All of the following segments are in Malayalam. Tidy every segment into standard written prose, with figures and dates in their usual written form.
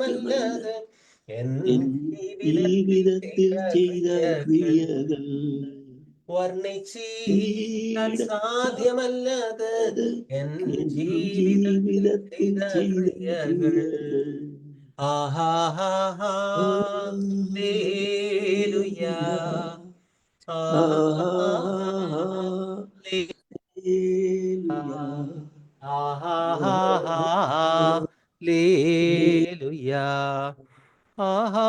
സാധ്യമല്ലത് എൻ എൻ ജീവിതത്തിൽ ചെയ്ത ക്രിയകൾ വർണ്ണിച്ചിടാൻ സാധ്യമല്ലത് എൻ എൻ ജീവിതത്തിൽ ജീവിതത്തിൽ ചെയ്ത ചെയ്ത ക്രിയകൾ. ക്രിയകൾ. ആഹാ ലേലുയാ, ആഹാ ലേലുയാ, ആഹാ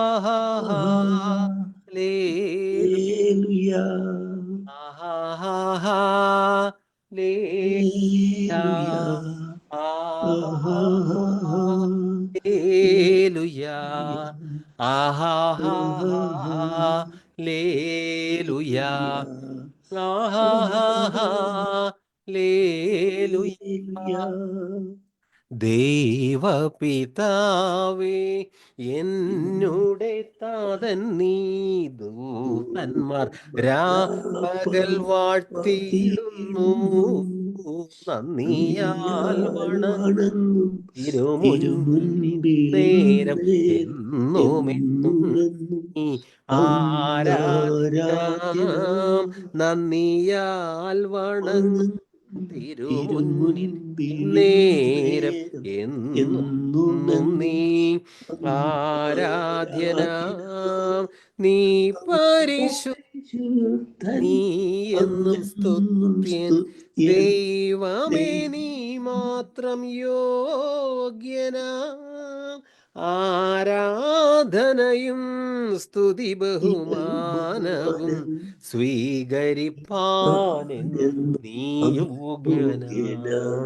ലേലുയാ, ആഹാ ലേലുയാ, ആഹാ ലേലുയാ, ആഹാ ലേലുയാ, ആഹാ ലേലുയാ. ദൈവപിതാവേ എന്നുടെ താതൻ നീ, ദൂതന്മാർ പകൽ വാഴ്ത്തിയിടുന്നു, നന്ദിയാൽ വണങ്ങും തിരുമുൻപിൽ എന്നുമെന്നും നീ ആരാധിക്കാം, നന്ദിയാൽ വണങ്ങും തിരുമുന്നിൽ നേരം എന്നും നീ ആരാധ്യനാം, നീ പരിശുദ്ധൻ, നീ എന്നും സ്തുത്യൻ, ദൈവമേ നീ മാത്രം യോഗ്യനാം, ആരാധനയും സ്തുതി ബഹുമാനവും സ്വീകരിപ്പാനെന്നും നീ യോഗ്യനാം,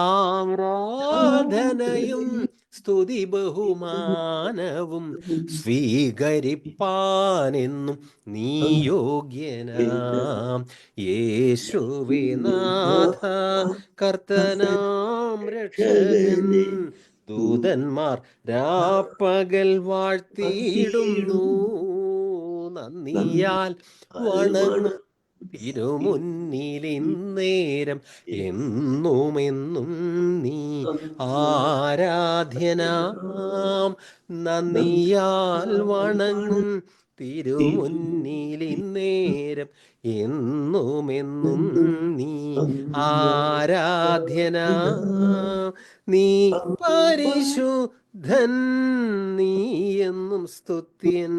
ആരാധനയും സ്തുതി ബഹുമാനവും സ്വീകരിപ്പാനെന്നും നീ യോഗ്യനാം, യേശുവേ നാഥ കർത്തനാം രക്ഷകൻ, ദൂതന്മാർ രാപ്പകൽ വാഴ്ത്തിയിടുന്നു, നന്ദിയാൽ വണങ്ങും തിരുമുന്നിലിന്നേരം എന്നുമെന്നും നീ ആരാധ്യനാം, നന്ദിയാൽ വണങ്ങും തിരുമുന്നിലിന്നേരം എന്നുമെന്നും നീ ആരാധ്യനാം, നീ പരിശുദ്ധൻ, നീ എന്നും സ്തുത്യൻ,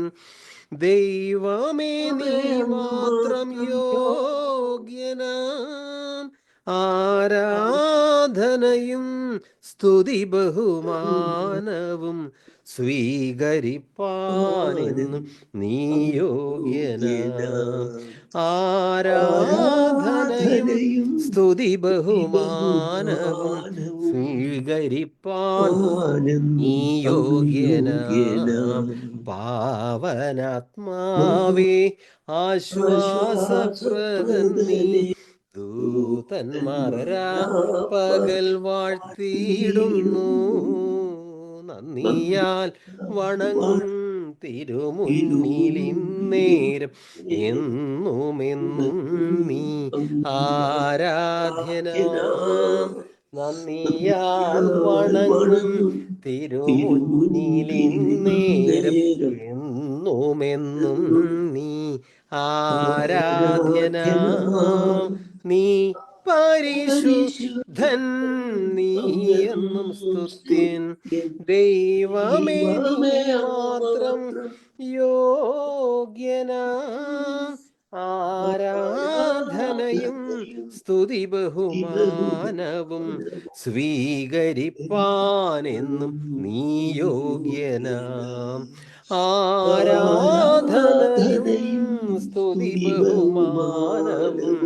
ദൈവമേ നീ മാത്രം യോഗ്യനാം, ആരാധനയും സ്തുതി ബഹുമാനവും സ്വീകരിപ്പാനെന്നും നീ യോഗ്യനാം, ആരാധനയും സ്തുതി ബഹുമാനവും സ്വീകരിപ്പാൻ നീ യോഗ്യനാം, പാവനാത്മാവേ ആശ്വാസപ്രദൻ നീ, ദൂതന്മാർ പകൽ വാഴ്ത്തിയിടുന്നു, നന്ദിയാൽ വണങ്ങും തിരുമുന്നിലിന്നേരം എന്നുമെന്നും നീ ആരാധ്യനാം, നന്ദിയാൽ വണങ്ങും തിരുമുന്നിലിന്നേരം എന്നുമെന്നും നീ ആരാധ്യനാം, നീ പരിശുദ്ധൻ, നീ എന്നും സ്തുത്യൻ, ദൈവമേ നീ മാത്രം യോഗ്യനാം, ആരാധനയും സ്തുതി ബഹുമാനവും സ്വീകരിപ്പാനെന്നും നീ യോഗ്യനാം, ആരാധനയും സ്തുതി ബഹുമാനവും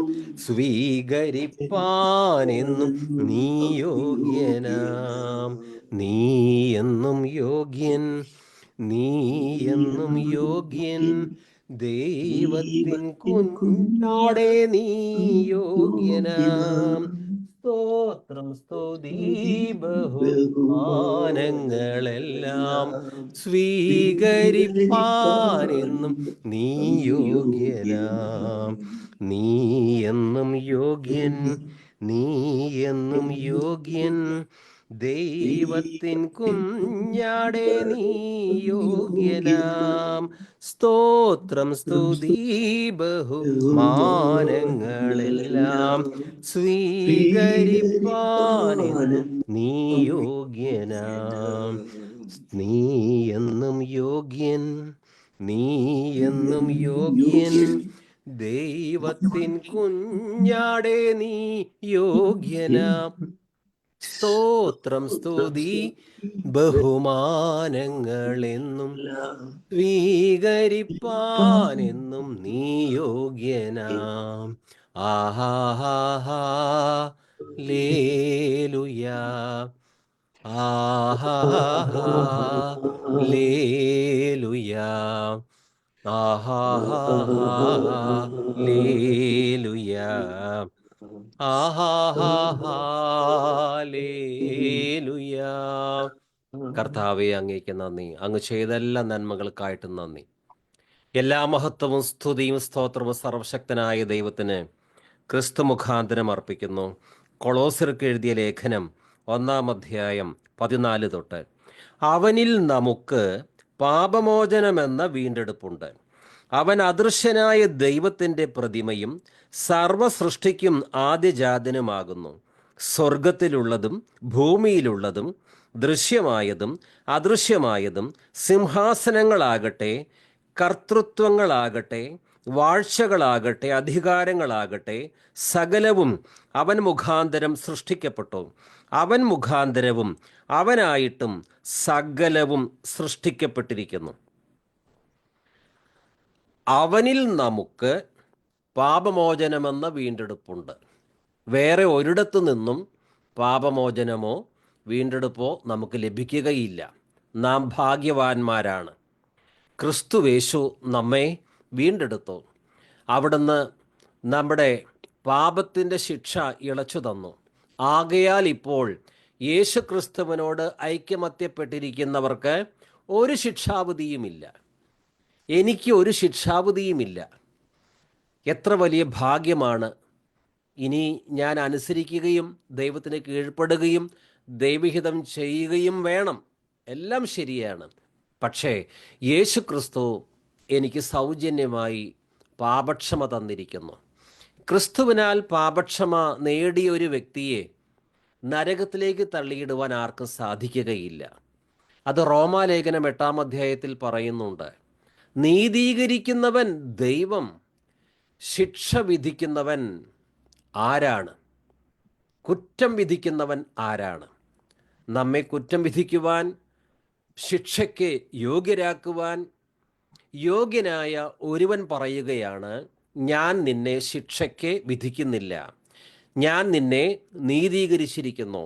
സ്വീകരിപ്പാനെന്നും നീ യോഗ്യനാം, നീ എന്നും യോഗ്യൻ, നീ എന്നും യോഗ്യൻ, ദൈവത്തിൻ കുഞ്ഞാടേ നീ യോഗ്യനാം, സ്തോത്രം സ്തുതി ബഹുമാനങ്ങളെല്ലാം സ്വീകരിപ്പാനെന്നും നീ യോഗ്യനാം, നീ എന്നും യോഗ്യൻ, നീ എന്നും യോഗ്യൻ, ദൈവത്തിൻ കുഞ്ഞാടെ നീ യോഗ്യനാം. സ്തോത്രം സ്തുതി ബഹുമാനങ്ങളെല്ലാം സ്വീകരിപ്പാനെന്നും നീ യോഗ്യനാം. നീ എന്നും യോഗ്യൻ, നീ എന്നും യോഗ്യൻ. ദൈവത്തിൻ കുഞ്ഞാടെ നീ യോഗ്യനാം. സ്തോത്രം സ്തുതി ബഹുമാനങ്ങളെന്നും സ്വീകരിപ്പാനെന്നും നീ യോഗ്യനാം. ആഹാ ലേലുയാ, ആഹാ ലേലുയാ, ആഹാ ലേലുയാ, ഹാലേലുയാ. കർത്താവെ, അങ്ങേക്ക് നന്ദി. അങ്ങ് ചെയ്ത എല്ലാ നന്മകൾക്കായിട്ട് നന്ദി. എല്ലാ മഹത്വവും സ്തുതിയും സ്തോത്രവും സർവശക്തനായ ദൈവത്തിന് ക്രിസ്തു മുഖാന്തരം അർപ്പിക്കുന്നു. കൊളോസ്യർക്ക് എഴുതിയ ലേഖനം 1-ാം അധ്യായം 14 തൊട്ട്. അവനിൽ നമുക്ക് പാപമോചനമെന്ന വീണ്ടെടുപ്പുണ്ട്. അവൻ അദൃശ്യനായ ദൈവത്തിൻ്റെ പ്രതിമയും സർവസൃഷ്ടിക്കും ആദ്യജാതനുമാകുന്നു. സ്വർഗത്തിലുള്ളതും ഭൂമിയിലുള്ളതും ദൃശ്യമായതും അദൃശ്യമായതും സിംഹാസനങ്ങളാകട്ടെ, കർത്തൃത്വങ്ങളാകട്ടെ, വാഴ്ചകളാകട്ടെ, അധികാരങ്ങളാകട്ടെ, സകലവും അവൻ മുഖാന്തരം സൃഷ്ടിക്കപ്പെട്ടു. അവൻ മുഖാന്തരവും അവനായിട്ടും സകലവും സൃഷ്ടിക്കപ്പെട്ടിരിക്കുന്നു. അവനിൽ നമുക്ക് പാപമോചനമെന്ന വീണ്ടെടുപ്പുണ്ട്. വേറെ ഒരിടത്തു നിന്നും പാപമോചനമോ വീണ്ടെടുപ്പോ നമുക്ക് ലഭിക്കുകയില്ല. നാം ഭാഗ്യവാന്മാരാണ്. ക്രിസ്തുവേശു നമ്മെ വീണ്ടെടുത്തു. അവിടുന്ന് നമ്മുടെ പാപത്തിൻ്റെ ശിക്ഷ ഇളച്ചു തന്നു. ആകയാൽ ഇപ്പോൾ യേശു ക്രിസ്തുവിനോട് ഐക്യമത്യപ്പെട്ടിരിക്കുന്നവർക്ക് ഒരു ശിക്ഷാവിധിയുമില്ല. എനിക്ക് ഒരു ശിക്ഷാവിധിയുമില്ല. എത്ര വലിയ ഭാഗ്യമാണ്! ഇനി ഞാൻ അനുസരിക്കുകയും ദൈവത്തിന് കീഴ്പ്പെടുകയും ദൈവഹിതം ചെയ്യുകയും വേണം. എല്ലാം ശരിയാണ്. പക്ഷേ യേശു ക്രിസ്തു എനിക്ക് സൗജന്യമായി പാപക്ഷമ തന്നിരിക്കുന്നു. ക്രിസ്തുവിനാൽ പാപക്ഷമ നേടിയ ഒരു വ്യക്തിയെ നരകത്തിലേക്ക് തള്ളിയിടുവാൻ ആർക്കും സാധിക്കുകയില്ല. അത് റോമാലേഖനം 8-ാം അധ്യായത്തിൽ പറയുന്നുണ്ട്. നീതീകരിക്കുന്നവൻ ദൈവം, ശിക്ഷ വിധിക്കുന്നവൻ ആരാണ്? കുറ്റം വിധിക്കുന്നവൻ ആരാണ്? നമ്മെ കുറ്റം വിധിക്കുവാൻ, ശിക്ഷയ്ക്ക് യോഗ്യരാക്കുവാൻ യോഗ്യനായ ഒരുവൻ പറയുകയാണ്, ഞാൻ നിന്നെ ശിക്ഷയ്ക്ക് വിധിക്കുന്നില്ല, ഞാൻ നിന്നെ നീതീകരിച്ചിരിക്കുന്നു,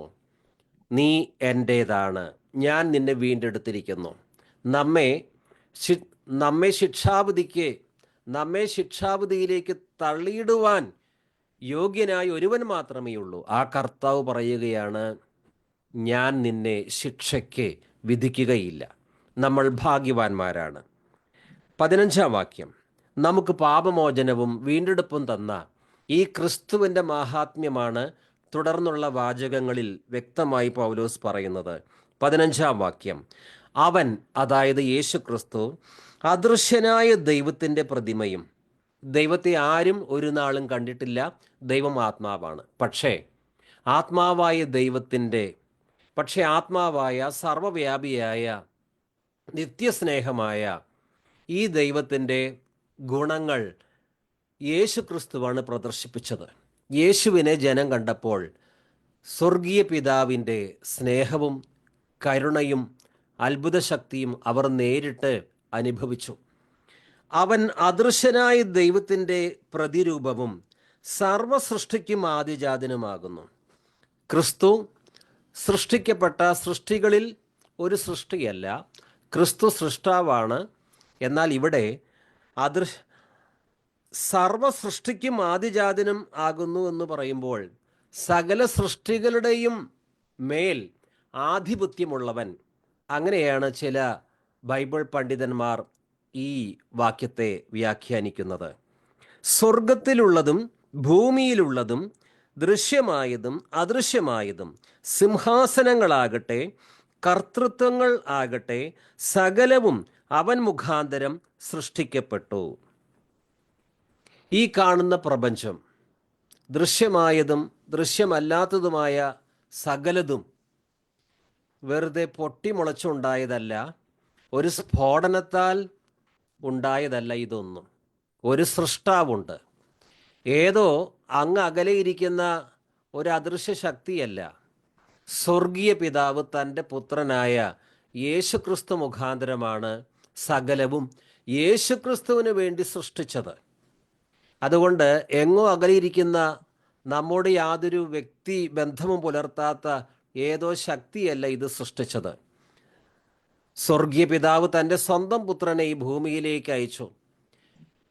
നീ എൻ്റേതാണ്, ഞാൻ നിന്നെ വീണ്ടെടുത്തിരിക്കുന്നു. നമ്മെ ശിക്ഷാവിധിയിലേക്ക് തള്ളിയിടുവാൻ യോഗ്യനായ ഒരുവൻ മാത്രമേ ഉള്ളൂ. ആ കർത്താവ് പറയുകയാണ്, ഞാൻ നിന്നെ ശിക്ഷയ്ക്ക് വിധിക്കുകയില്ല. നമ്മൾ ഭാഗ്യവാന്മാരാണ്. 15-ാം വാക്യം. നമുക്ക് പാപമോചനവും വീണ്ടെടുപ്പും തന്ന ഈ ക്രിസ്തുവിൻ്റെ മാഹാത്മ്യമാണ് തുടർന്നുള്ള വാചകങ്ങളിൽ വ്യക്തമായി പൗലോസ് പറയുന്നത്. 15-ാം വാക്യം. അവൻ, അതായത് യേശു ക്രിസ്തു, അദൃശ്യനായ ദൈവത്തിൻ്റെ പ്രതിമയും. ദൈവത്തെ ആരും ഒരു നാളും കണ്ടിട്ടില്ല. ദൈവം ആത്മാവാണ്. പക്ഷേ ആത്മാവായ സർവവ്യാപിയായ നിത്യസ്നേഹമായ ഈ ദൈവത്തിൻ്റെ ഗുണങ്ങൾ യേശു ക്രിസ്തുവാണ് പ്രദർശിപ്പിച്ചത്. യേശുവിനെ ജനം കണ്ടപ്പോൾ സ്വർഗീയ പിതാവിൻ്റെ സ്നേഹവും കരുണയും അത്ഭുതശക്തിയും അവർ നേരിട്ട് അനുഭവിച്ചു. അവൻ അദൃശ്യനായ ദൈവത്തിൻ്റെ പ്രതിരൂപവും സർവസൃഷ്ടിക്കും ആദിജാതനുമാകുന്നു. ക്രിസ്തു സൃഷ്ടിക്കപ്പെട്ട സൃഷ്ടികളിൽ ഒരു സൃഷ്ടിയല്ല. ക്രിസ്തു സൃഷ്ടാവാണ്. എന്നാൽ ഇവിടെ സർവസൃഷ്ടിക്കും ആദിജാതനും ആകുന്നു എന്ന് പറയുമ്പോൾ സകല സൃഷ്ടികളുടെയും മേൽ ആധിപത്യമുള്ളവൻ. അങ്ങനെയാണ് ചില ബൈബിൾ പണ്ഡിതന്മാർ ഈ വാക്യത്തെ വ്യാഖ്യാനിക്കുന്നത്. സ്വർഗത്തിലുള്ളതും ഭൂമിയിലുള്ളതും ദൃശ്യമായതും അദൃശ്യമായതും, സിംഹാസനങ്ങളാകട്ടെ കർത്തൃത്വങ്ങൾ ആകട്ടെ, സകലവും അവൻ മുഖാന്തരം സൃഷ്ടിക്കപ്പെട്ടു. ഈ കാണുന്ന പ്രപഞ്ചം, ദൃശ്യമായതും ദൃശ്യമല്ലാത്തതുമായ സകലതും വെറുതെ പൊട്ടിമുളച്ചുണ്ടായതല്ല, ഒരു സ്ഫോടനത്താൽ ഉണ്ടായതല്ല ഇതൊന്നും. ഒരു സൃഷ്ടാവുണ്ട്. ഏതോ അങ്ങ് അകലെയിരിക്കുന്ന ഒരു അദൃശ്യ ശക്തിയല്ല. സ്വർഗീയ പിതാവ് തൻ്റെ പുത്രനായ യേശുക്രിസ്തു മുഖാന്തരമാണ് സകലവും യേശുക്രിസ്തുവിന് വേണ്ടി സൃഷ്ടിച്ചത്. അതുകൊണ്ട് എങ്ങോ അകലെയിരിക്കുന്ന നമ്മോട് യാതൊരു വ്യക്തി ബന്ധവും പുലർത്താത്ത ഏതോ ശക്തിയല്ല ഇത് സൃഷ്ടിച്ചത്. സ്വർഗീയ പിതാവ് തൻ്റെ സ്വന്തം പുത്രനെ ഈ ഭൂമിയിലേക്ക് അയച്ചു.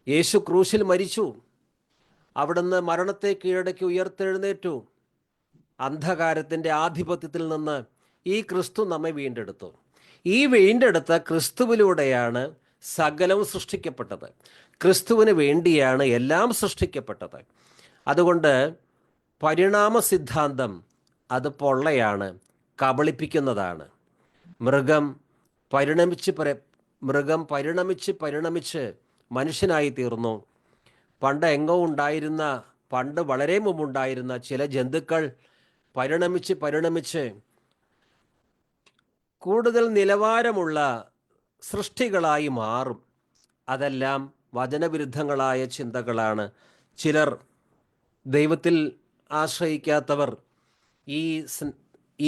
യേശു ക്രൂശിൽ മരിച്ചു. അവിടുന്ന് മരണത്തെ കീഴടക്കി ഉയർത്തെഴുന്നേറ്റു. അന്ധകാരത്തിൻ്റെ ആധിപത്യത്തിൽ നിന്ന് ഈ ക്രിസ്തു നമ്മെ വീണ്ടെടുത്തു. ഈ വീണ്ടെടുത്ത ക്രിസ്തുവിലൂടെയാണ് സകലവും സൃഷ്ടിക്കപ്പെട്ടത്. ക്രിസ്തുവിന് വേണ്ടിയാണ് എല്ലാം സൃഷ്ടിക്കപ്പെട്ടത്. അതുകൊണ്ട് പരിണാമ സിദ്ധാന്തം അത് പൊള്ളയാണ്, കബളിപ്പിക്കുന്നതാണ്. മൃഗം പരിണമിച്ച് മനുഷ്യനായി തീർന്നു. പണ്ട് വളരെ മുമ്പുണ്ടായിരുന്ന ചില ജന്തുക്കൾ പരിണമിച്ച് കൂടുതൽ നിലവാരമുള്ള സൃഷ്ടികളായി മാറും. അതെല്ലാം വചനവിരുദ്ധങ്ങളായ ചിന്തകളാണ്. ചിലർ, ദൈവത്തിൽ ആശ്രയിക്കാത്തവർ,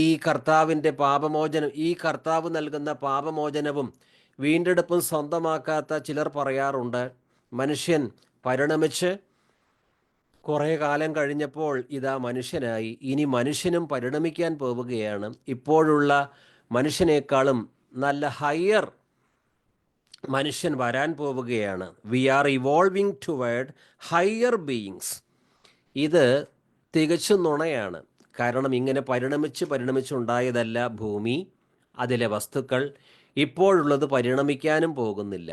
ഈ കർത്താവിൻ്റെ പാപമോചനം, ഈ കർത്താവ് നൽകുന്ന പാപമോചനവും വീണ്ടെടുപ്പും സ്വന്തമാക്കാത്ത ചിലർ പറയാറുണ്ട്, മനുഷ്യൻ പരിണമിച്ച് കുറേ കാലം കഴിഞ്ഞപ്പോൾ ഇതാ മനുഷ്യനായി, ഇനി മനുഷ്യനും പരിണമിക്കാൻ പോവുകയാണ്, ഇപ്പോഴുള്ള മനുഷ്യനേക്കാളും നല്ല ഹയർ മനുഷ്യൻ വരാൻ പോവുകയാണ്. We are evolving toward higher beings. ഇത് തികച്ചും നുണയാണ്. കാരണം ഇങ്ങനെ പരിണമിച്ചുണ്ടായതല്ല ഭൂമി, അതിലെ വസ്തുക്കൾ. ഇപ്പോഴുള്ളത് പരിണമിക്കാനും പോകുന്നില്ല.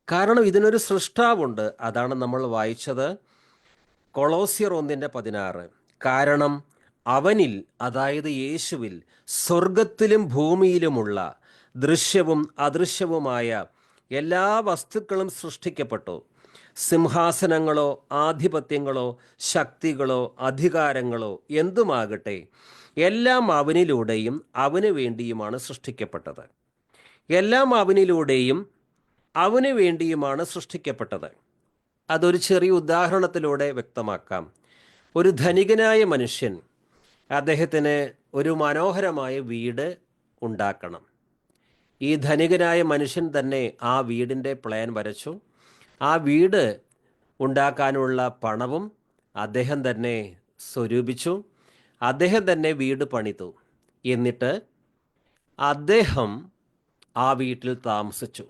കാരണം ഇതിനൊരു സൃഷ്ടാവുണ്ട്. അതാണ് നമ്മൾ വായിച്ചത് കൊളോസ്യർ 1:16. കാരണം അവനിൽ, അതായത് യേശുവിൽ, സ്വർഗത്തിലും ഭൂമിയിലുമുള്ള ദൃശ്യവും അദൃശ്യവുമായ എല്ലാ വസ്തുക്കളും സൃഷ്ടിക്കപ്പെട്ടു. സിംഹാസനങ്ങളോ ആധിപത്യങ്ങളോ ശക്തികളോ അധികാരങ്ങളോ എന്തുമാകട്ടെ, എല്ലാം അവനിലൂടെയും അവന് വേണ്ടിയുമാണ് സൃഷ്ടിക്കപ്പെട്ടത്. എല്ലാം അവനിലൂടെയും അവന് വേണ്ടിയുമാണ് സൃഷ്ടിക്കപ്പെട്ടത്. അതൊരു ചെറിയ ഉദാഹരണത്തിലൂടെ വ്യക്തമാക്കാം. ഒരു ധനികനായ മനുഷ്യൻ, അദ്ദേഹത്തിന് ഒരു മനോഹരമായ വീട് ഉണ്ടാക്കണം. ഈ ധനികനായ മനുഷ്യൻ തന്നെ ആ വീടിൻ്റെ പ്ലാൻ വരച്ചു. ആ വീട് ഉണ്ടാക്കാനുള്ള പണവും അദ്ദേഹം തന്നെ സ്വരൂപിച്ചു. അദ്ദേഹം തന്നെ വീട് പണിതു. എന്നിട്ട് അദ്ദേഹം ആ വീട്ടിൽ താമസിച്ചു.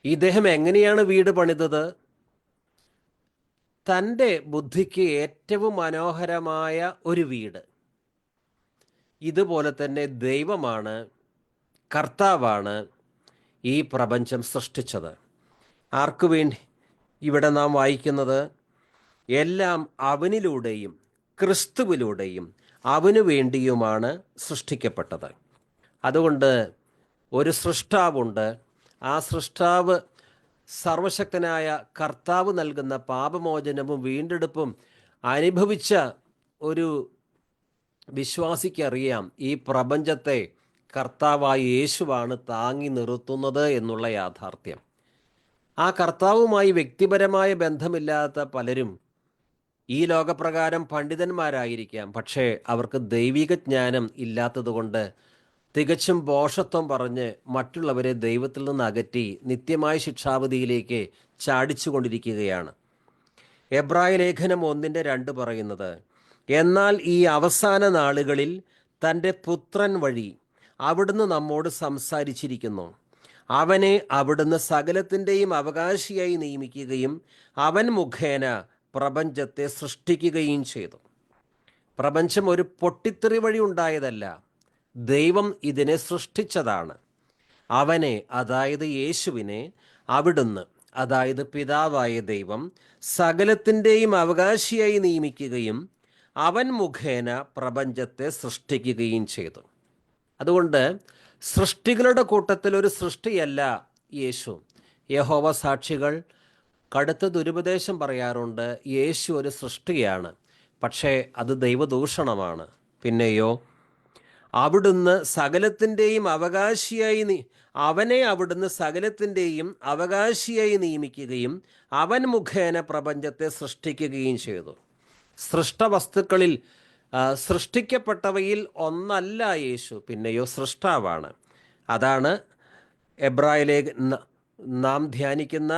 ഇദ്ദേഹം എങ്ങനെയാണ് വീട് പണിതത്? തൻ്റെ ബുദ്ധിക്ക് ഏറ്റവും മനോഹരമായ ഒരു വീട്. ഇതുപോലെ തന്നെ ദൈവമാണ്, കർത്താവാണ് ഈ പ്രപഞ്ചം സൃഷ്ടിച്ചത്. ആർക്കു വേണ്ടി? ഇവിടെ നാം വായിക്കുന്നത് എല്ലാം അവനിലൂടെയും ക്രിസ്തുവിലൂടെയും അവനു വേണ്ടിയുമാണ് സൃഷ്ടിക്കപ്പെട്ടത്. അതുകൊണ്ട് ഒരു സൃഷ്ടാവുണ്ട്. ആ സൃഷ്ടാവ് സർവശക്തനായ കർത്താവ് നൽകുന്ന പാപമോചനവും വീണ്ടെടുപ്പും അനുഭവിച്ച ഒരു വിശ്വാസിക്കറിയാം ഈ പ്രപഞ്ചത്തെ കർത്താവായ യേശുവാണ് താങ്ങി നിർത്തുന്നത് എന്നുള്ള യാഥാർത്ഥ്യം. ആ കർത്താവുമായി വ്യക്തിപരമായ ബന്ധമില്ലാത്ത പലരും ഈ ലോകപ്രകാരം പണ്ഡിതന്മാരായിരിക്കാം, പക്ഷേ അവർക്ക് ദൈവിക ജ്ഞാനം ഇല്ലാത്തതുകൊണ്ട് തികച്ചും ഭോഷത്വം പറഞ്ഞ് മറ്റുള്ളവരെ ദൈവത്തിൽ നിന്ന് അകറ്റി നിത്യമായ ശിക്ഷാവധിയിലേക്ക് ചാടിച്ചു കൊണ്ടിരിക്കുകയാണ്. എബ്രായ ലേഖനം 1:2 പറയുന്നത്, എന്നാൽ ഈ അവസാന നാളുകളിൽ തൻ്റെ പുത്രൻ വഴി അവിടുന്ന് നമ്മോട് സംസാരിച്ചിരിക്കുന്നു. അവനെ അവിടുന്ന് സകലത്തിൻ്റെയും അവകാശിയായി നിയമിക്കുകയും അവൻ മുഖേന പ്രപഞ്ചത്തെ സൃഷ്ടിക്കുകയും ചെയ്തു. പ്രപഞ്ചം ഒരു പൊട്ടിത്തെറി വഴി ഉണ്ടായതല്ല, ദൈവം ഇതിനെ സൃഷ്ടിച്ചതാണ്. അവനെ, അതായത് യേശുവിനെ, അവിടുന്ന്, അതായത് പിതാവായ ദൈവം സകലത്തിൻ്റെയും അവകാശിയായി നിയമിക്കുകയും അവൻ മുഖേന പ്രപഞ്ചത്തെ സൃഷ്ടിക്കുകയും ചെയ്തു. അതുകൊണ്ട് സൃഷ്ടികളുടെ കൂട്ടത്തിൽ ഒരു സൃഷ്ടിയല്ല യേശു. യഹോവ സാക്ഷികൾ കടുത്ത ദുരുപദേശം പറയാറുണ്ട്, യേശു ഒരു സൃഷ്ടിയാണ്, പക്ഷേ അത് ദൈവദൂഷണമാണ്. പിന്നെയോ അവിടുന്ന് സകലത്തിൻ്റെയും അവകാശിയായി അവിടുന്ന് സകലത്തിൻ്റെയും അവകാശിയായി നിയമിക്കുകയും അവൻ മുഖേന പ്രപഞ്ചത്തെ സൃഷ്ടിക്കുകയും ചെയ്തു. സൃഷ്ടവസ്തുക്കളിൽ സൃഷ്ടിക്കപ്പെട്ടവയിൽ ഒന്നല്ല യേശു, പിന്നെയോ സൃഷ്ടാവാണ്. അതാണ് എബ്രായ നാം ധ്യാനിക്കുന്ന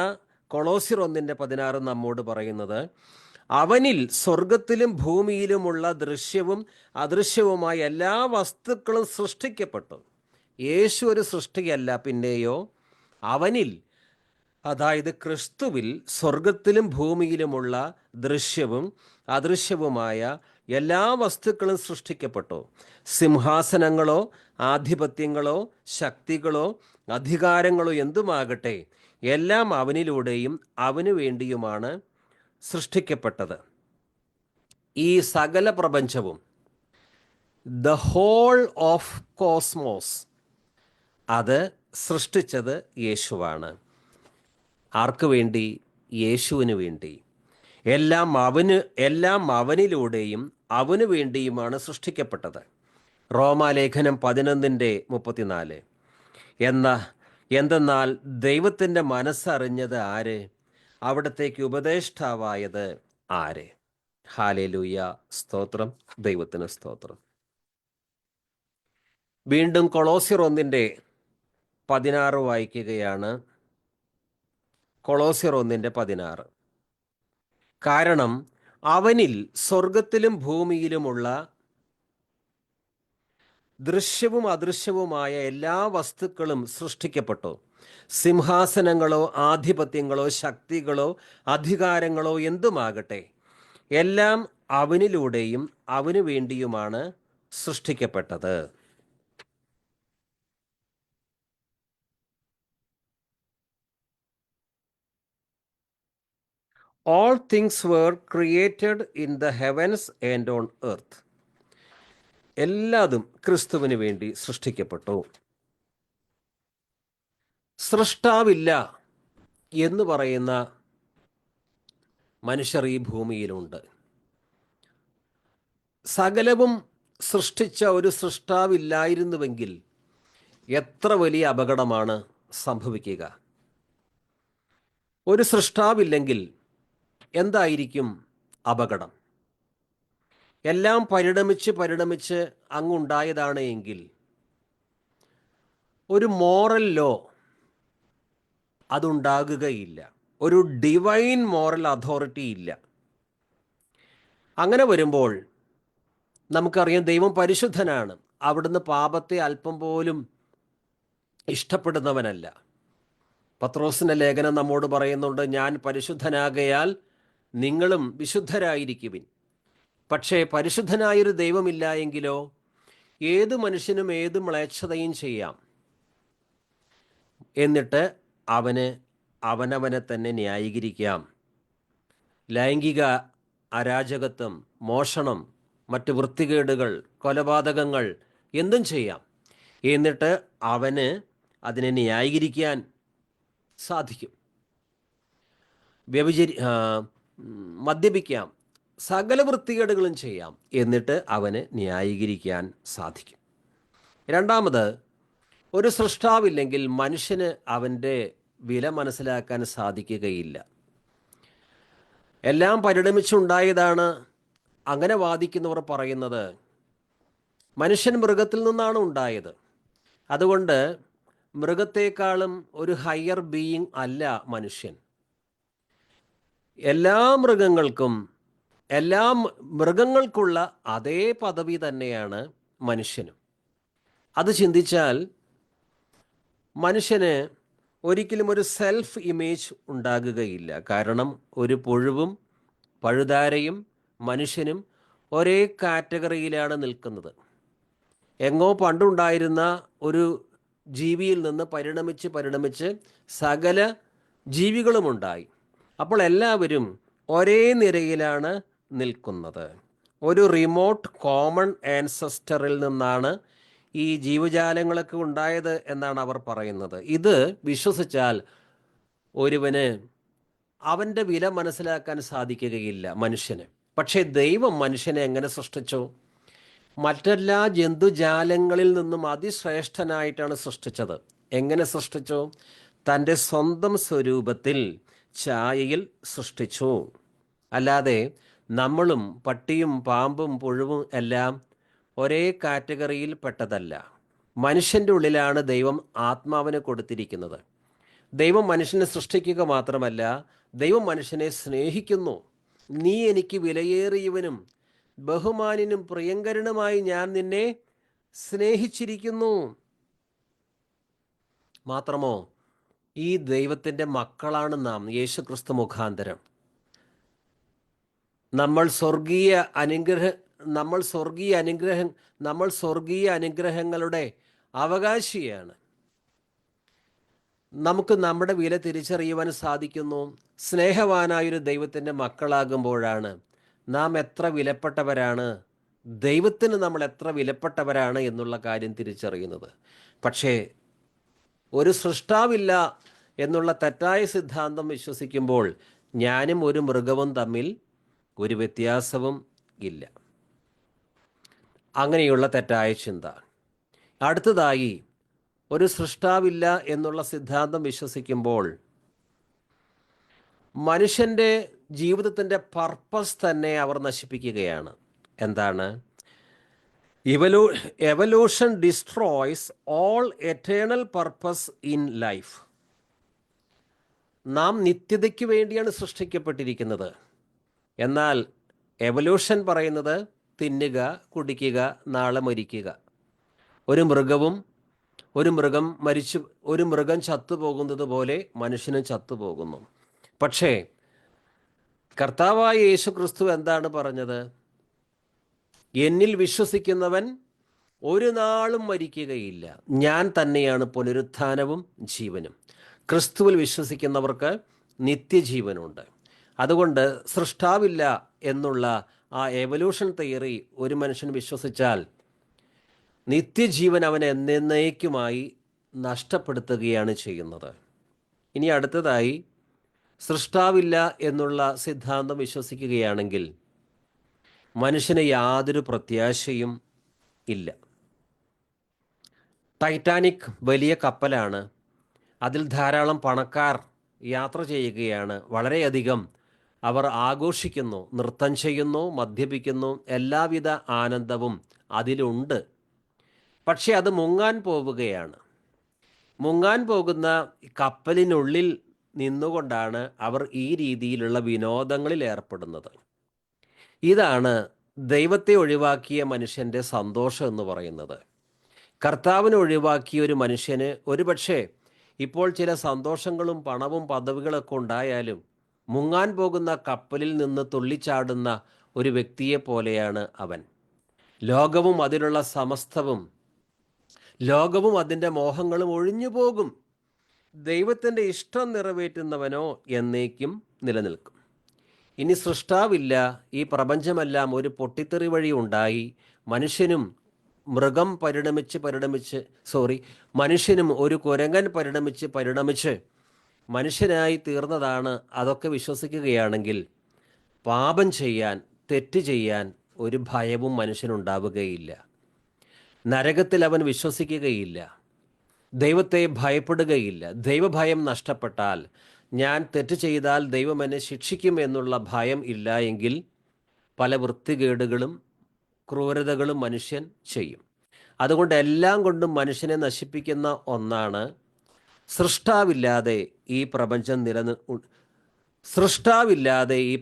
കൊളോസ്യർ 1:16 നമ്മോട് പറയുന്നത്, അവനിൽ സ്വർഗത്തിലും ഭൂമിയിലുമുള്ള ദൃശ്യവും അദൃശ്യവുമായ എല്ലാ വസ്തുക്കളും സൃഷ്ടിക്കപ്പെട്ടു. യേശു ഒരു സൃഷ്ടിയല്ല, പിന്നെയോ അവനിൽ, അതായത് ക്രിസ്തുവിൽ സ്വർഗത്തിലും ഭൂമിയിലുമുള്ള ദൃശ്യവും അദൃശ്യവുമായ എല്ലാ വസ്തുക്കളും സൃഷ്ടിക്കപ്പെട്ടു. സിംഹാസനങ്ങളോ ആധിപത്യങ്ങളോ ശക്തികളോ അധികാരങ്ങളോ എന്തുമാകട്ടെ, എല്ലാം അവനിലൂടെയും അവനു വേണ്ടിയുമാണ് സൃഷ്ടിക്കപ്പെട്ടത്. ഈ സകല പ്രപഞ്ചവും, ദ ഹോൾ ഓഫ് കോസ്മോസ്, അത് സൃഷ്ടിച്ചത് യേശുവാണ്. ആർക്ക് വേണ്ടി? യേശുവിന് വേണ്ടി. എല്ലാം അവനിലൂടെയും അവനു വേണ്ടിയുമാണ് സൃഷ്ടിക്കപ്പെട്ടത്. റോമാലേഖനം 11:34. എന്തെന്നാൽ ദൈവത്തിൻ്റെ മനസ്സറിഞ്ഞത് ആര്? അവിടത്തേക്ക് ഉപദേഷ്ടാവായത് ആര്? ഹല്ലേലൂയ, സ്തോത്രം, ദൈവത്തിന് സ്തോത്രം. വീണ്ടും കൊളോസ്യർ 1:16 വായിക്കുകയാണ്. കൊളോസ്യർ 1:16. കാരണം അവനിൽ സ്വർഗത്തിലും ഭൂമിയിലുമുള്ള ദൃശ്യവും അദൃശ്യവുമായ എല്ലാ വസ്തുക്കളും സൃഷ്ടിക്കപ്പെട്ടു. സിംഹാസനങ്ങളോ ആധിപത്യങ്ങളോ ശക്തികളോ അധികാരങ്ങളോ എന്തുമാകട്ടെ, എല്ലാം അവനിലൂടെയും അവനു വേണ്ടിയുമാണ് സൃഷ്ടിക്കപ്പെട്ടത്. All things were created in the heavens and on earth. എല്ലാതും ക്രിസ്തുവിന് വേണ്ടി സൃഷ്ടിക്കപ്പെട്ടു. സൃഷ്ടാവില്ല എന്ന് പറയുന്ന മനുഷ്യർ ഈ ഭൂമിയിലുണ്ട്. സകലവും സൃഷ്ടിച്ച ഒരു സൃഷ്ടാവില്ലായിരുന്നുവെങ്കിൽ എത്ര വലിയ അപകടമാണ് സംഭവിക്കുക. ഒരു സൃഷ്ടാവില്ലെങ്കിൽ എന്തായിരിക്കും അപകടം? എല്ലാം പരിണമിച്ച് അങ്ങുണ്ടായതാണ് എങ്കിൽ ഒരു മോറൽ ലോ അതുണ്ടാകുകയില്ല, ഒരു ഡിവൈൻ മോറൽ അതോറിറ്റി ഇല്ല. അങ്ങനെ വരുമ്പോൾ നമുക്കറിയാം, ദൈവം പരിശുദ്ധനാണ്. അവിടുന്ന് പാപത്തെ അല്പം പോലും ഇഷ്ടപ്പെടുന്നവനല്ല. പത്രോസിൻ്റെ ലേഖനം നമ്മോട് പറയുന്നുണ്ട്, ഞാൻ പരിശുദ്ധനാകയാൽ നിങ്ങളും വിശുദ്ധരായിരിക്കുവിൻ. പക്ഷേ പരിശുദ്ധനായൊരു ദൈവമില്ല എങ്കിലോ ഏത് മനുഷ്യനും ഏത് മ്ലേച്ഛതയും ചെയ്യാം. എന്നിട്ട് അവനവനെ തന്നെ ന്യായീകരിക്കാം. ലൈംഗിക അരാജകത്വം, മോഷണം, മറ്റ് വൃത്തികേടുകൾ, കൊലപാതകങ്ങൾ എന്തും ചെയ്യാം. എന്നിട്ട് അവന് അതിനെ ന്യായീകരിക്കാൻ സാധിക്കും. മദ്യപിക്കാം, സകല വൃത്തികേടുകളും ചെയ്യാം, എന്നിട്ട് അവന് ന്യായീകരിക്കാൻ സാധിക്കും. രണ്ടാമത്, ഒരു സൃഷ്ടാവില്ലെങ്കിൽ മനുഷ്യന് അവൻ്റെ വില മനസ്സിലാക്കാൻ സാധിക്കുകയില്ല. എല്ലാം പരിണമിച്ചുണ്ടായതാണ്. അങ്ങനെ വാദിക്കുന്നവർ പറയുന്നത് മനുഷ്യൻ മൃഗത്തിൽ നിന്നാണ് ഉണ്ടായത്, അതുകൊണ്ട് മൃഗത്തെക്കാളും ഒരു ഹയർ ബീയിങ് അല്ല മനുഷ്യൻ. എല്ലാ മൃഗങ്ങൾക്കുള്ള അതേ പദവി തന്നെയാണ് മനുഷ്യനും. അത് ചിന്തിച്ചാൽ മനുഷ്യന് ഒരിക്കലും ഒരു സെൽഫ് ഇമേജ് ഉണ്ടാകുകയില്ല. കാരണം ഒരു പുഴുവും പഴുതാരയും മനുഷ്യനും ഒരേ കാറ്റഗറിയിലാണ് നിൽക്കുന്നത്. എങ്ങോ പണ്ടുണ്ടായിരുന്ന ഒരു ജീവിയിൽ നിന്ന് പരിണമിച്ച് സകല ജീവികളുമുണ്ടായി. അപ്പോൾ എല്ലാവരും ഒരേ നിരയിലാണ് നിൽക്കുന്നത്. ഒരു റിമോട്ട് കോമൺ ആൻസസ്റ്ററിൽ നിന്നാണ് ഈ ജീവജാലങ്ങളൊക്കെ ഉണ്ടായത് എന്നാണ് അവർ പറയുന്നത്. ഇത് വിശ്വസിച്ചാൽ ഒരുവന് അവൻ്റെ വില മനസ്സിലാക്കാൻ സാധിക്കുകയില്ല മനുഷ്യന്. പക്ഷേ ദൈവം മനുഷ്യനെ എങ്ങനെ സൃഷ്ടിച്ചു? മറ്റെല്ലാ ജന്തുജാലങ്ങളിൽ നിന്നും അതിശ്രേഷ്ഠനായിട്ടാണ് സൃഷ്ടിച്ചത്. എങ്ങനെ സൃഷ്ടിച്ചു? തൻ്റെ സ്വന്തം സ്വരൂപത്തിൽ ഛായയിൽ സൃഷ്ടിച്ചു. അല്ലാതെ നമ്മളും പട്ടിയും പാമ്പും പുഴുവും എല്ലാം ഒരേ കാറ്റഗറിയിൽ പെട്ടതല്ല. മനുഷ്യൻ്റെ ഉള്ളിലാണ് ദൈവം ആത്മാവിനെ കൊടുത്തിരിക്കുന്നത്. ദൈവം മനുഷ്യനെ സൃഷ്ടിക്കുക മാത്രമല്ല, ദൈവം മനുഷ്യനെ സ്നേഹിക്കുന്നു. നീ എനിക്ക് വിലയേറിയവനും ബഹുമാനിനും പ്രിയങ്കരനുമായി ഞാൻ നിന്നെ സ്നേഹിച്ചിരിക്കുന്നു. മാത്രമോ, ഈ ദൈവത്തിൻ്റെ മക്കളാണ് നാം യേശുക്രിസ്തു മുഖാന്തരം. നമ്മൾ സ്വർഗീയ അനുഗ്രഹങ്ങളുടെ അവകാശിയാണ്. നമുക്ക് നമ്മുടെ വില തിരിച്ചറിയുവാൻ സാധിക്കുന്നു. സ്നേഹവാനായൊരു ദൈവത്തിൻ്റെ മക്കളാകുമ്പോഴാണ് നാം എത്ര വിലപ്പെട്ടവരാണ്, ദൈവത്തിന് നമ്മൾ എത്ര വിലപ്പെട്ടവരാണ് എന്നുള്ള കാര്യം തിരിച്ചറിയുന്നത്. പക്ഷേ ഒരു സൃഷ്ടാവില്ല എന്നുള്ള തെറ്റായ സിദ്ധാന്തം വിശ്വസിക്കുമ്പോൾ ഞാനും ഒരു മൃഗവും തമ്മിൽ ഒരു വ്യത്യാസവും ഇല്ല. അങ്ങനെയുള്ള തെറ്റായ ചിന്ത. അടുത്തതായി, ഒരു സൃഷ്ടാവില്ല എന്നുള്ള സിദ്ധാന്തം വിശ്വസിക്കുമ്പോൾ മനുഷ്യൻ്റെ ജീവിതത്തിൻ്റെ പർപ്പസ് തന്നെ അവർ നശിപ്പിക്കുകയാണ്. എന്താണ്? Evolution destroys all eternal purpose in life. നാം നിത്യതയ്ക്ക് വേണ്ടിയാണ് സൃഷ്ടിക്കപ്പെട്ടിരിക്കുന്നത്. എന്നാൽ എവല്യൂഷൻ പറയുന്നത് തിന്നുക, കുടിക്കുക, നാളെ മരിക്കുക. ഒരു മൃഗം ചത്തുപോകുന്നത് പോലെ മനുഷ്യനും ചത്തുപോകുന്നു. പക്ഷേ കർത്താവായ യേശു ക്രിസ്തു എന്താണ് പറഞ്ഞത്? എന്നിൽ വിശ്വസിക്കുന്നവൻ ഒരു നാളും മരിക്കുകയില്ല. ഞാൻ തന്നെയാണ് പുനരുത്ഥാനവും ജീവനും. ക്രിസ്തുവിൽ വിശ്വസിക്കുന്നവർക്ക് നിത്യജീവനുണ്ട്. അതുകൊണ്ട് സൃഷ്ടാവില്ല എന്നുള്ള ആ എവല്യൂഷൻ തിയറി ഒരു മനുഷ്യൻ വിശ്വസിച്ചാൽ നിത്യജീവൻ അവൻ എന്നേക്കുമായി നഷ്ടപ്പെടുത്തുകയാണ് ചെയ്യുന്നത്. ഇനി അടുത്തതായി, സൃഷ്ടാവില്ല എന്നുള്ള സിദ്ധാന്തം വിശ്വസിക്കുകയാണെങ്കിൽ മനുഷ്യന് യാതൊരു പ്രത്യാശയും ഇല്ല. ടൈറ്റാനിക് വലിയ കപ്പലാണ്. അതിൽ ധാരാളം പണക്കാർ യാത്ര ചെയ്യുകയാണ്. വളരെയധികം അവർ ആഘോഷിക്കുന്നു, നൃത്തം ചെയ്യുന്നു, മദ്യപിക്കുന്നു, എല്ലാവിധ ആനന്ദവും അതിലുണ്ട്. പക്ഷെ അത് മുങ്ങാൻ പോവുകയാണ്. മുങ്ങാൻ പോകുന്ന കപ്പലിനുള്ളിൽ നിന്നുകൊണ്ടാണ് അവർ ഈ രീതിയിലുള്ള വിനോദങ്ങളിൽ ഏർപ്പെടുന്നത്. ഇതാണ് ദൈവത്തെ ഒഴിവാക്കിയ മനുഷ്യൻ്റെ സന്തോഷം എന്ന് പറയുന്നത്. കർത്താവിനെ ഒഴിവാക്കിയ ഒരു മനുഷ്യന് ഒരുപക്ഷെ ഇപ്പോൾ ചില സന്തോഷങ്ങളും പണവും പദവികളൊക്കെ ഉണ്ടായാലും മുങ്ങാൻ പോകുന്ന കപ്പലിൽ നിന്ന് തുള്ളിച്ചാടുന്ന ഒരു വ്യക്തിയെ പോലെയാണ് അവൻ. ലോകവും അതിലുള്ള സമസ്തവും, ലോകവും അതിൻ്റെ മോഹങ്ങളും ഒഴിഞ്ഞു പോകും. ദൈവത്തിൻ്റെ ഇഷ്ടം നിറവേറ്റുന്നവനോ എന്നേക്കും നിലനിൽക്കും. ഇനി സൃഷ്ടാവില്ല, ഈ പ്രപഞ്ചമെല്ലാം ഒരു പൊട്ടിത്തെറി വഴി ഉണ്ടായി. മനുഷ്യനും ഒരു കുരങ്ങൻ പരിണമിച്ച് മനുഷ്യനായി തീർന്നതാണ്. അതൊക്കെ വിശ്വസിക്കുകയാണെങ്കിൽ പാപം ചെയ്യാൻ, തെറ്റ് ചെയ്യാൻ ഒരു ഭയവും മനുഷ്യനുണ്ടാവുകയില്ല. നരകത്തിൽ അവൻ വിശ്വസിക്കുകയില്ല, ദൈവത്തെ ഭയപ്പെടുകയില്ല. ദൈവഭയം നഷ്ടപ്പെട്ടാൽ, ഞാൻ തെറ്റ് ചെയ്താൽ ദൈവം എന്നെ ശിക്ഷിക്കും എന്നുള്ള ഭയം ഇല്ല എങ്കിൽ പല വൃത്തികേടുകളും ക്രൂരതകളും മനുഷ്യൻ ചെയ്യും. അതുകൊണ്ട് എല്ലാം കൊണ്ടും മനുഷ്യനെ നശിപ്പിക്കുന്ന ഒന്നാണ് സൃഷ്ടാവില്ലാതെ ഈ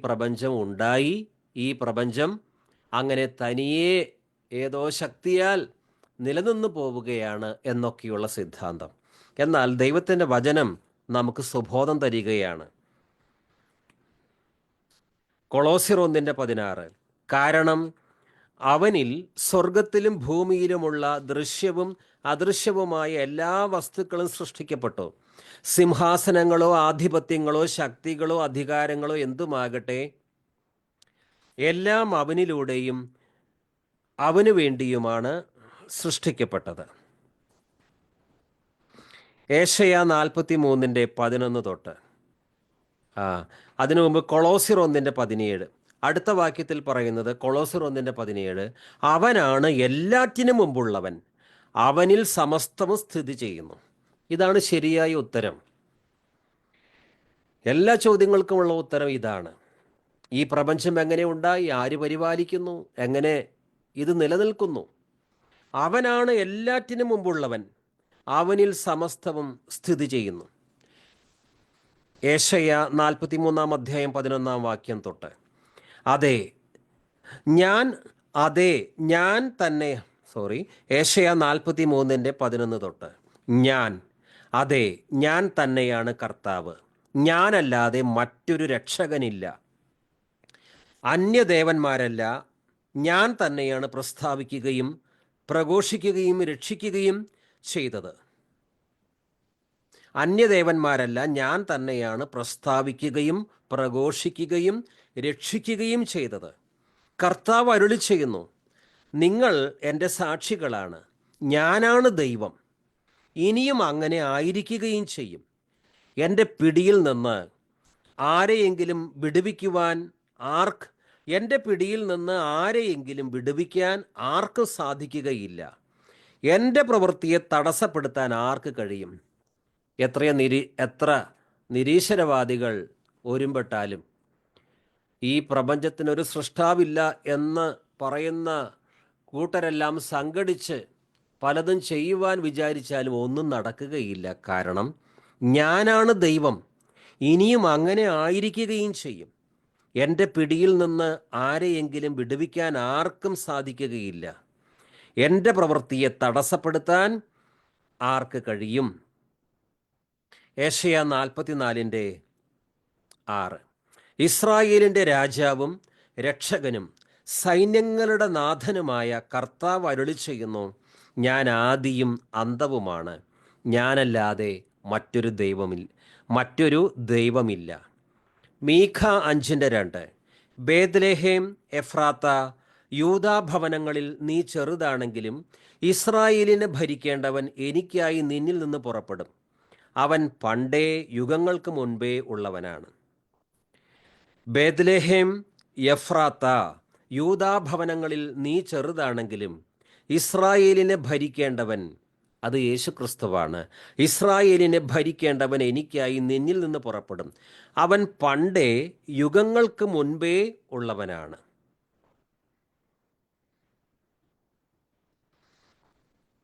പ്രപഞ്ചം ഉണ്ടായി. ഈ പ്രപഞ്ചം അങ്ങനെ തനിയെ ഏതോ ശക്തിയാൽ നിലനിന്ന് പോവുകയാണ് എന്നൊക്കെയുള്ള സിദ്ധാന്തം. എന്നാൽ ദൈവത്തിൻ്റെ വചനം നമുക്ക് സുബോധം തരികയാണ്. കൊളോസ്യർ 1:16, കാരണം അവനിൽ സ്വർഗത്തിലും ഭൂമിയിലുമുള്ള ദൃശ്യവും അദൃശ്യവുമായ എല്ലാ വസ്തുക്കളും സൃഷ്ടിക്കപ്പെട്ടു. സിംഹാസനങ്ങളോ ആധിപത്യങ്ങളോ ശക്തികളോ അധികാരങ്ങളോ എന്തുമാകട്ടെ, എല്ലാം അവനിലൂടെയും അവനു വേണ്ടിയുമാണ് സൃഷ്ടിക്കപ്പെട്ടത്. ഏശയ്യാ 43:11 തൊട്ട്. അതിനു മുമ്പ് കൊളോസ്യർ 1:17. അടുത്ത വാക്യത്തിൽ പറയുന്നത് കൊളോസ്യർ 1:17, അവനാണ് എല്ലാറ്റിനും മുമ്പുള്ളവൻ, അവനിൽ സമസ്തവും സ്ഥിതി ചെയ്യുന്നു. ഇതാണ് ശരിയായ ഉത്തരം. എല്ലാ ചോദ്യങ്ങൾക്കുമുള്ള ഉത്തരം ഇതാണ്. ഈ പ്രപഞ്ചം എങ്ങനെ ഉണ്ടായി? ആര് പരിപാലിക്കുന്നു? എങ്ങനെ ഇത് നിലനിൽക്കുന്നു? അവനാണ് എല്ലാറ്റിനും മുമ്പുള്ളവൻ, അവനിൽ സമസ്തവും സ്ഥിതി ചെയ്യുന്നു. ഏശയ്യാ 43:11 വാക്യം തൊട്ട്. ഏശയ്യാ 43:11 തൊട്ട്. ഞാൻ തന്നെയാണ് കർത്താവ്, ഞാനല്ലാതെ മറ്റൊരു രക്ഷകനില്ല. അന്യദേവന്മാരല്ല, ഞാൻ തന്നെയാണ് പ്രസ്താവിക്കുകയും പ്രഘോഷിക്കുകയും രക്ഷിക്കുകയും ചെയ്തത്. അന്യദേവന്മാരല്ല, ഞാൻ തന്നെയാണ് പ്രസ്താവിക്കുകയും പ്രഘോഷിക്കുകയും രക്ഷിക്കുകയും ചെയ്തത്. കർത്താവ് അരുളി ചെയ്യുന്നു, നിങ്ങൾ എൻ്റെ സാക്ഷികളാണ്. ഞാനാണ് ദൈവം, ഇനിയും അങ്ങനെ ആയിരിക്കുകയും ചെയ്യും. എൻ്റെ പിടിയിൽ നിന്ന് ആരെയെങ്കിലും വിടുവിക്കുവാൻ ആർക്കും സാധിക്കുകയില്ല. എൻ്റെ പ്രവൃത്തിയെ തടസ്സപ്പെടുത്താൻ ആർക്ക് കഴിയും? എത്ര നിരീശ്വരവാദികൾ ഒരുമ്പെട്ടാലും ഈ പ്രപഞ്ചത്തിനൊരു സൃഷ്ടാവില്ല എന്ന് പറയുന്ന കൂട്ടരെല്ലാം സംഘടിച്ച് പലതും ചെയ്യുവാൻ വിചാരിച്ചാലും ഒന്നും നടക്കുകയില്ല. കാരണം ഞാനാണ് ദൈവം, ഇനിയും അങ്ങനെ ആയിരിക്കുകയും ചെയ്യും. എൻ്റെ പിടിയിൽ നിന്ന് ആരെയെങ്കിലും വിടുവിക്കാൻ ആർക്കും സാധിക്കുകയില്ല. എൻ്റെ പ്രവൃത്തിയെ തടസ്സപ്പെടുത്താൻ ആർക്ക് കഴിയും? ഏശയ്യാ 44:6. ഇസ്രായേലിൻ്റെ രാജാവും രക്ഷകനും സൈന്യങ്ങളുടെ നാഥനുമായ കർത്താവ് അരുളി ചെയ്യുന്നു, ഞാൻ ആദിയും അന്തവുമാണ്, ഞാനല്ലാതെ മറ്റൊരു ദൈവമില്ല. മീഖ 5:2. ബേത്ലഹേം എഫ്രാത്ത, യൂദാ ഭവനങ്ങളിൽ നീ ചെറുതാണെങ്കിലും ഇസ്രായേലിനെ ഭരിക്കേണ്ടവൻ എനിക്കായി നിന്നിൽ നിന്ന് പുറപ്പെടും. അവൻ പണ്ടേ യുഗങ്ങൾക്ക് മുൻപേ ഉള്ളവനാണ്. ബേത്ലഹേം എഫ്രാത്ത, യൂദാ ഭവനങ്ങളിൽ നീ ചെറുതാണെങ്കിലും ഇസ്രായേലിനെ ഭരിക്കേണ്ടവൻ, അത് യേശുക്രിസ്തുവാണ്. ഇസ്രായേലിനെ ഭരിക്കേണ്ടവൻ എനിക്കായി നിന്നിൽ നിന്ന് പുറപ്പെടും. അവൻ പണ്ടേ യുഗങ്ങൾക്ക് മുൻപേ ഉള്ളവനാണ്.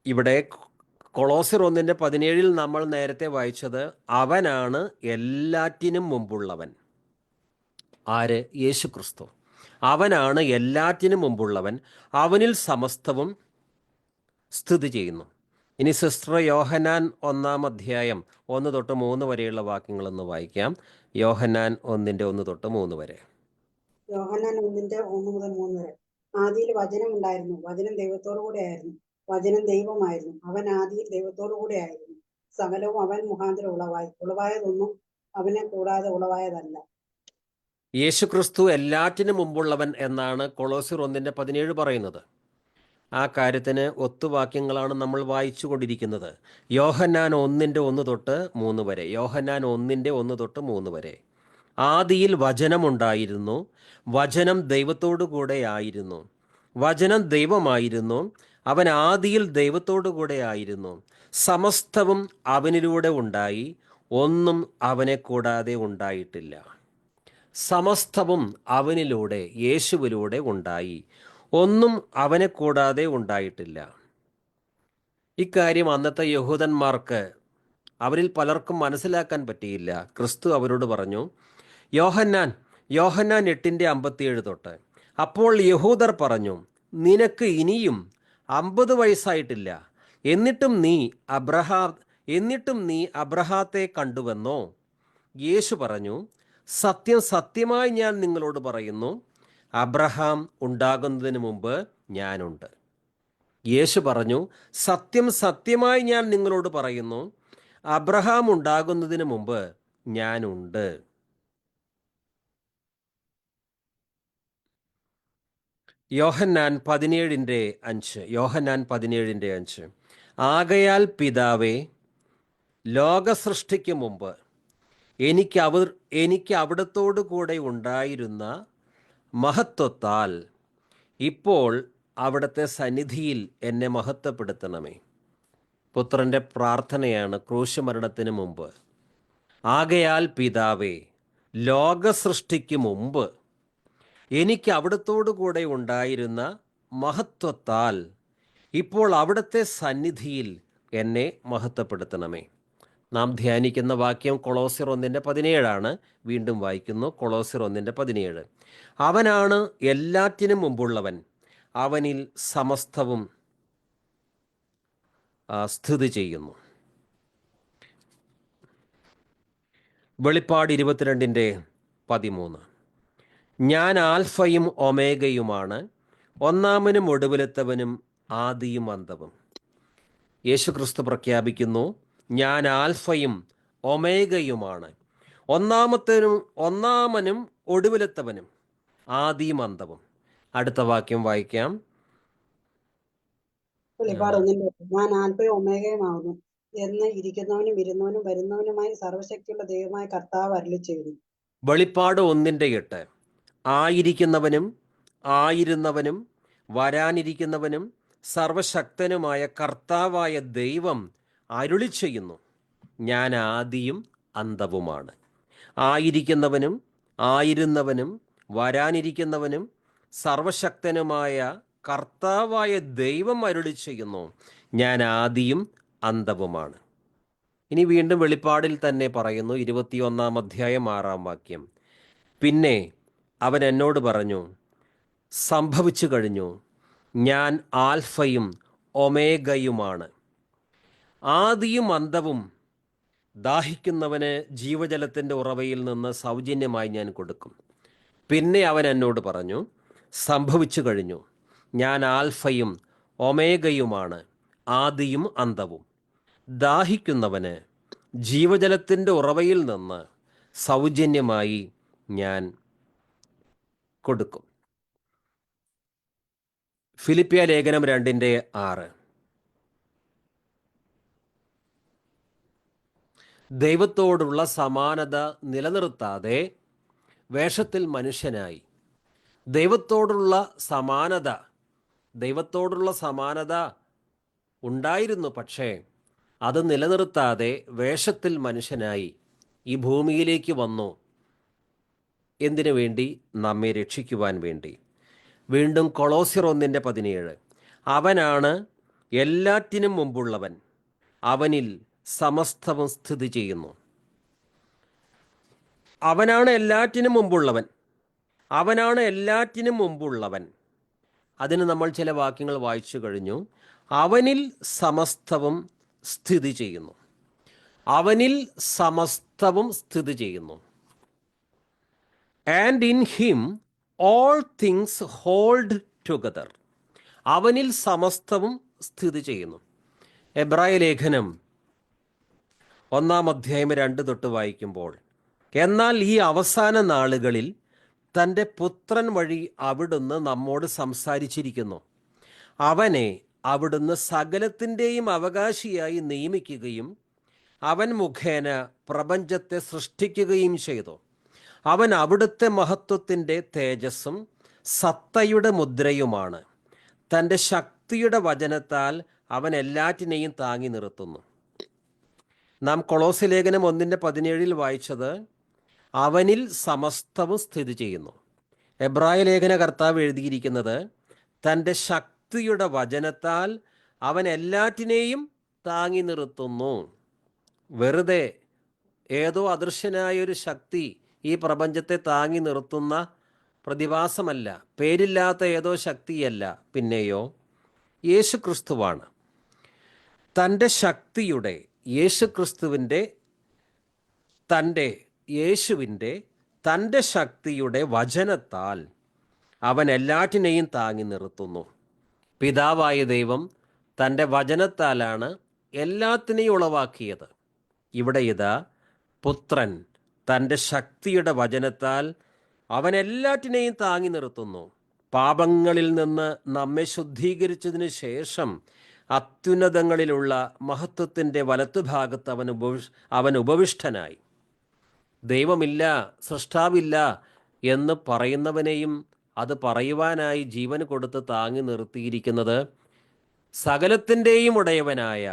ഇവിടെ കൊളോസ്യർ 1:17 നമ്മൾ നേരത്തെ വായിച്ചത്, അവനാണ് എല്ലാറ്റിനും മുമ്പുള്ളവൻ. ആര്? യേശുക്രിസ്തു. അവനാണ് എല്ലാറ്റിനും മുമ്പുള്ളവൻ, അവനിൽ സമസ്തവും സ്ഥിതി ചെയ്യുന്നു. ഇനി സിസ്റ്റർ യോഹന്നാൻ 1:1-3 വരെയുള്ള വാക്യങ്ങളൊന്ന് വായിക്കാം. യോഹന്നാൻ 1:1-3 വരെ. യോഹന്നാൻ 1:1-3 വരെ. ആദിയിൽ വചനം ഉണ്ടായിരുന്നു, വചനം ദൈവത്തോടു കൂടെ ആയിരുന്നു, വചനം ദൈവമായിരുന്നു. അവൻ ആദിയിൽ ദൈവത്തോടു കൂടെ ആയിരുന്നു. സകലവും അവൻ മുഖാന്തരം ഉളവായതൊന്നും അവനെ കൂടാതെ ഉളവായതല്ല. യേശുക്രിസ്തു എല്ലാറ്റിനും മുമ്പുള്ളവൻ എന്നാണ് കൊളോസ്യർ 1:17 പറയുന്നത്. ആ കാര്യത്തിന് ഒത്തുവാക്യങ്ങളാണ് നമ്മൾ വായിച്ചു കൊണ്ടിരിക്കുന്നത്. യോഹന്നാൻ 1:1-3 വരെ. യോഹന്നാൻ 1:1-3 വരെ. ആദിയിൽ വചനമുണ്ടായിരുന്നു, വചനം ദൈവത്തോടു കൂടെ ആയിരുന്നു, വചനം ദൈവമായിരുന്നു. അവൻ ആദിയിൽ ദൈവത്തോടു കൂടെ ആയിരുന്നു. സമസ്തവും അവനിലൂടെ ഉണ്ടായി, ഒന്നും അവനെ കൂടാതെ ഉണ്ടായിട്ടില്ല. സമസ്തവും അവനിലൂടെ, യേശുവിലൂടെ ഉണ്ടായി, ഒന്നും അവനെ കൂടാതെ ഉണ്ടായിട്ടില്ല. ഇക്കാര്യം അന്നത്തെ യഹൂദന്മാർക്ക്, അവരിൽ പലർക്കും മനസ്സിലാക്കാൻ പറ്റിയില്ല. ക്രിസ്തു അവരോട് പറഞ്ഞു, യോഹന്നാൻ 8:57 തൊട്ട്. അപ്പോൾ യഹൂദർ പറഞ്ഞു, നിനക്ക് ഇനിയും 50 വയസ്സായിട്ടില്ല, എന്നിട്ടും നീ അബ്രഹാത്തെ കണ്ടുവെന്നോ? യേശു പറഞ്ഞു, സത്യം സത്യമായി ഞാൻ നിങ്ങളോട് പറയുന്നു, അബ്രഹാം ഉണ്ടാകുന്നതിന് മുമ്പ് ഞാനുണ്ട്. യേശു പറഞ്ഞു, സത്യം സത്യമായി ഞാൻ നിങ്ങളോട് പറയുന്നു, അബ്രഹാം ഉണ്ടാകുന്നതിന് മുമ്പ് ഞാനുണ്ട്. യോഹന്നാൻ 17:5. യോഹന്നാൻ 17:5. ആകയാൽ പിതാവേ, ലോകസൃഷ്ടിക്ക് മുമ്പ് എനിക്ക് അവിടത്തോടു കൂടെ ഉണ്ടായിരുന്ന മഹത്വത്താൽ ഇപ്പോൾ അവിടുത്തെ സന്നിധിയിൽ എന്നെ മഹത്വപ്പെടുത്തണമേ. പുത്രൻ്റെ പ്രാർത്ഥനയാണ് ക്രൂശ് മരണത്തിന് മുമ്പ്. ആകയാൽ പിതാവേ, ലോകസൃഷ്ടിക്ക് മുമ്പ് എനിക്ക് അവിടത്തോടു കൂടെ ഉണ്ടായിരുന്ന മഹത്വത്താൽ ഇപ്പോൾ അവിടുത്തെ സന്നിധിയിൽ എന്നെ മഹത്വപ്പെടുത്തണമേ. നാം ധ്യാനിക്കുന്ന വാക്യം കൊളോസ്യർ 1:17. വീണ്ടും വായിക്കുന്നു, കൊളോസ്യർ 1:17. അവനാണ് എല്ലാറ്റിനും മുമ്പുള്ളവൻ, അവനിൽ സമസ്തവും സ്ഥിതി ചെയ്യുന്നു. വെളിപ്പാട് 22:13. ഞാൻ ആൽഫയും ഒമേഗയുമാണ്, ഒന്നാമനും ഒടുവിലത്തവനും ആദിയും അന്തവും. യേശുക്രിസ്തു പ്രഖ്യാപിക്കുന്നു, ഞാൻ ആൽഫയും ഒമേഗയുമാണ്, ഒന്നാമനും ഒടുവിലത്തവനും ആദിയും അന്തവും. അടുത്ത വാക്യം വായിക്കാം. വെളിപ്പാട് 1:1. ഞാൻ ആൽഫയും ഒമേഗയുമാകുന്നു എന്ന് ഇരിക്കുന്നവനും ഇരുന്നവനും വരുന്നവനുമായി സർവശക്തിയുള്ള ദൈവമായ കർത്താവ് അരുളിച്ചെയ്യുന്നു. വെളിപ്പാട് 1:8. ആയിരിക്കുന്നവനും ആയിരുന്നവനും വരാനിരിക്കുന്നവനും സർവശക്തനുമായ കർത്താവായ ദൈവം അരുളി ചെയ്യുന്നു, ഞാൻ ആദിയും അന്തവുമാണ്. ആയിരിക്കുന്നവനും ആയിരുന്നവനും വരാനിരിക്കുന്നവനും സർവശക്തനുമായ കർത്താവായ ദൈവം അരുളി ചെയ്യുന്നു, ഞാൻ ആദിയും അന്തവുമാണ്. ഇനി വീണ്ടും വെളിപ്പാടിൽ തന്നെ പറയുന്നു, 21-ാം 6-ാം വാക്യം. പിന്നെ അവൻ എന്നോട് പറഞ്ഞു, സംഭവിച്ചു കഴിഞ്ഞു, ഞാൻ ആൽഫയും ഒമേഗയുമാണ്, ആദിയും അന്തവും. ദാഹിക്കുന്നവന് ജീവജലത്തിൻ്റെ ഉറവയിൽ നിന്ന് സൗജന്യമായി ഞാൻ കൊടുക്കും. പിന്നെ അവൻ എന്നോട് പറഞ്ഞു, സംഭവിച്ചു കഴിഞ്ഞു, ഞാൻ ആൽഫയും ഒമേഗയുമാണ്, ആദിയും അന്തവും. ദാഹിക്കുന്നവന് ജീവജലത്തിൻ്റെ ഉറവയിൽ നിന്ന് സൗജന്യമായി ഞാൻ കൊടുക്കും. ഫിലിപ്പിയ ലേഖനം 2:6. ദൈവത്തോടുള്ള സമാനത നിലനിർത്താതെ വേഷത്തിൽ മനുഷ്യനായി. ദൈവത്തോടുള്ള സമാനത ഉണ്ടായിരുന്നു, പക്ഷേ അത് നിലനിർത്താതെ വേഷത്തിൽ മനുഷ്യനായി ഈ ഭൂമിയിലേക്ക് വന്നു. എന്തിനു വേണ്ടി? നമ്മെ രക്ഷിക്കുവാൻ വേണ്ടി. വീണ്ടും കൊളോസ്യർ 1:17. അവനാണ് എല്ലാറ്റിനും മുമ്പുള്ളവൻ, അവനിൽ സമസ്തവും സ്ഥിതി ചെയ്യുന്നു. അവനാണ് എല്ലാറ്റിനും മുമ്പുള്ളവൻ. അതിന് നമ്മൾ ചില വാക്യങ്ങൾ വായിച്ചു കഴിഞ്ഞു. അവനിൽ സമസ്തവും സ്ഥിതി ചെയ്യുന്നു. And in him all things hold together. അവനിൽ സമസ്തവും സ്ഥിതി ചെയ്യുന്നു. എബ്രായ ലേഖനം 1:2 വായിക്കുമ്പോൾ, എന്നാൽ ഈ അവസാന നാളുകളിൽ തൻ്റെ പുത്രൻ വഴി അവിടുന്ന് നമ്മോട് സംസാരിച്ചിരിക്കുന്നു. അവനെ അവിടുന്ന് സകലത്തിൻ്റെയും അവകാശിയായി നിയമിക്കുകയും അവൻ മുഖേന പ്രപഞ്ചത്തെ സൃഷ്ടിക്കുകയും ചെയ്തു. അവൻ അവിടുത്തെ മഹത്വത്തിൻ്റെ തേജസ്സും സത്തയുടെ മുദ്രയുമാണ്. തൻ്റെ ശക്തിയുടെ വചനത്താൽ അവൻ എല്ലാറ്റിനെയും താങ്ങി നിർത്തുന്നു. നാം കൊളോസ്യ ലേഖനം 1:17 വായിച്ചത് അവനിൽ സമസ്തവും സ്ഥിതി ചെയ്യുന്നു. എബ്രായ ലേഖന കർത്താവ് എഴുതിയിരിക്കുന്നത് തൻ്റെ ശക്തിയുടെ വചനത്താൽ അവൻ എല്ലാറ്റിനെയും താങ്ങി നിർത്തുന്നു. വെറുതെ ഏതോ അദൃശ്യനായൊരു ശക്തി ഈ പ്രപഞ്ചത്തെ താങ്ങി നിർത്തുന്ന പ്രതിഭാസമല്ല, പേരില്ലാത്ത ഏതോ ശക്തിയല്ല, പിന്നെയോ യേശുക്രിസ്തുവാണ്. തൻ്റെ ശക്തിയുടെ തൻ്റെ ശക്തിയുടെ വചനത്താൽ അവൻ എല്ലാറ്റിനെയും താങ്ങി നിർത്തുന്നു. പിതാവായ ദൈവം തൻ്റെ വചനത്താലാണ് എല്ലാത്തിനെയും ഉളവാക്കിയത്. ഇവിടെ ഇതാ പുത്രൻ തൻ്റെ ശക്തിയുടെ വചനത്താൽ അവൻ എല്ലാറ്റിനെയും താങ്ങി നിർത്തുന്നു. പാപങ്ങളിൽ നിന്ന് നമ്മെ ശുദ്ധീകരിച്ചതിന് ശേഷം അത്യുന്നതങ്ങളിലുള്ള മഹത്വത്തിൻ്റെ വലത്തുഭാഗത്ത് അവൻ ഉപവിഷ്ടനായി. ദൈവമില്ല, സൃഷ്ടാവില്ല എന്ന് പറയുന്നവനെയും അത് പറയുവാനായി ജീവൻ കൊടുത്ത് താങ്ങി നിർത്തിയിരിക്കുന്നത് സകലത്തിൻ്റെയും ഉടയവനായ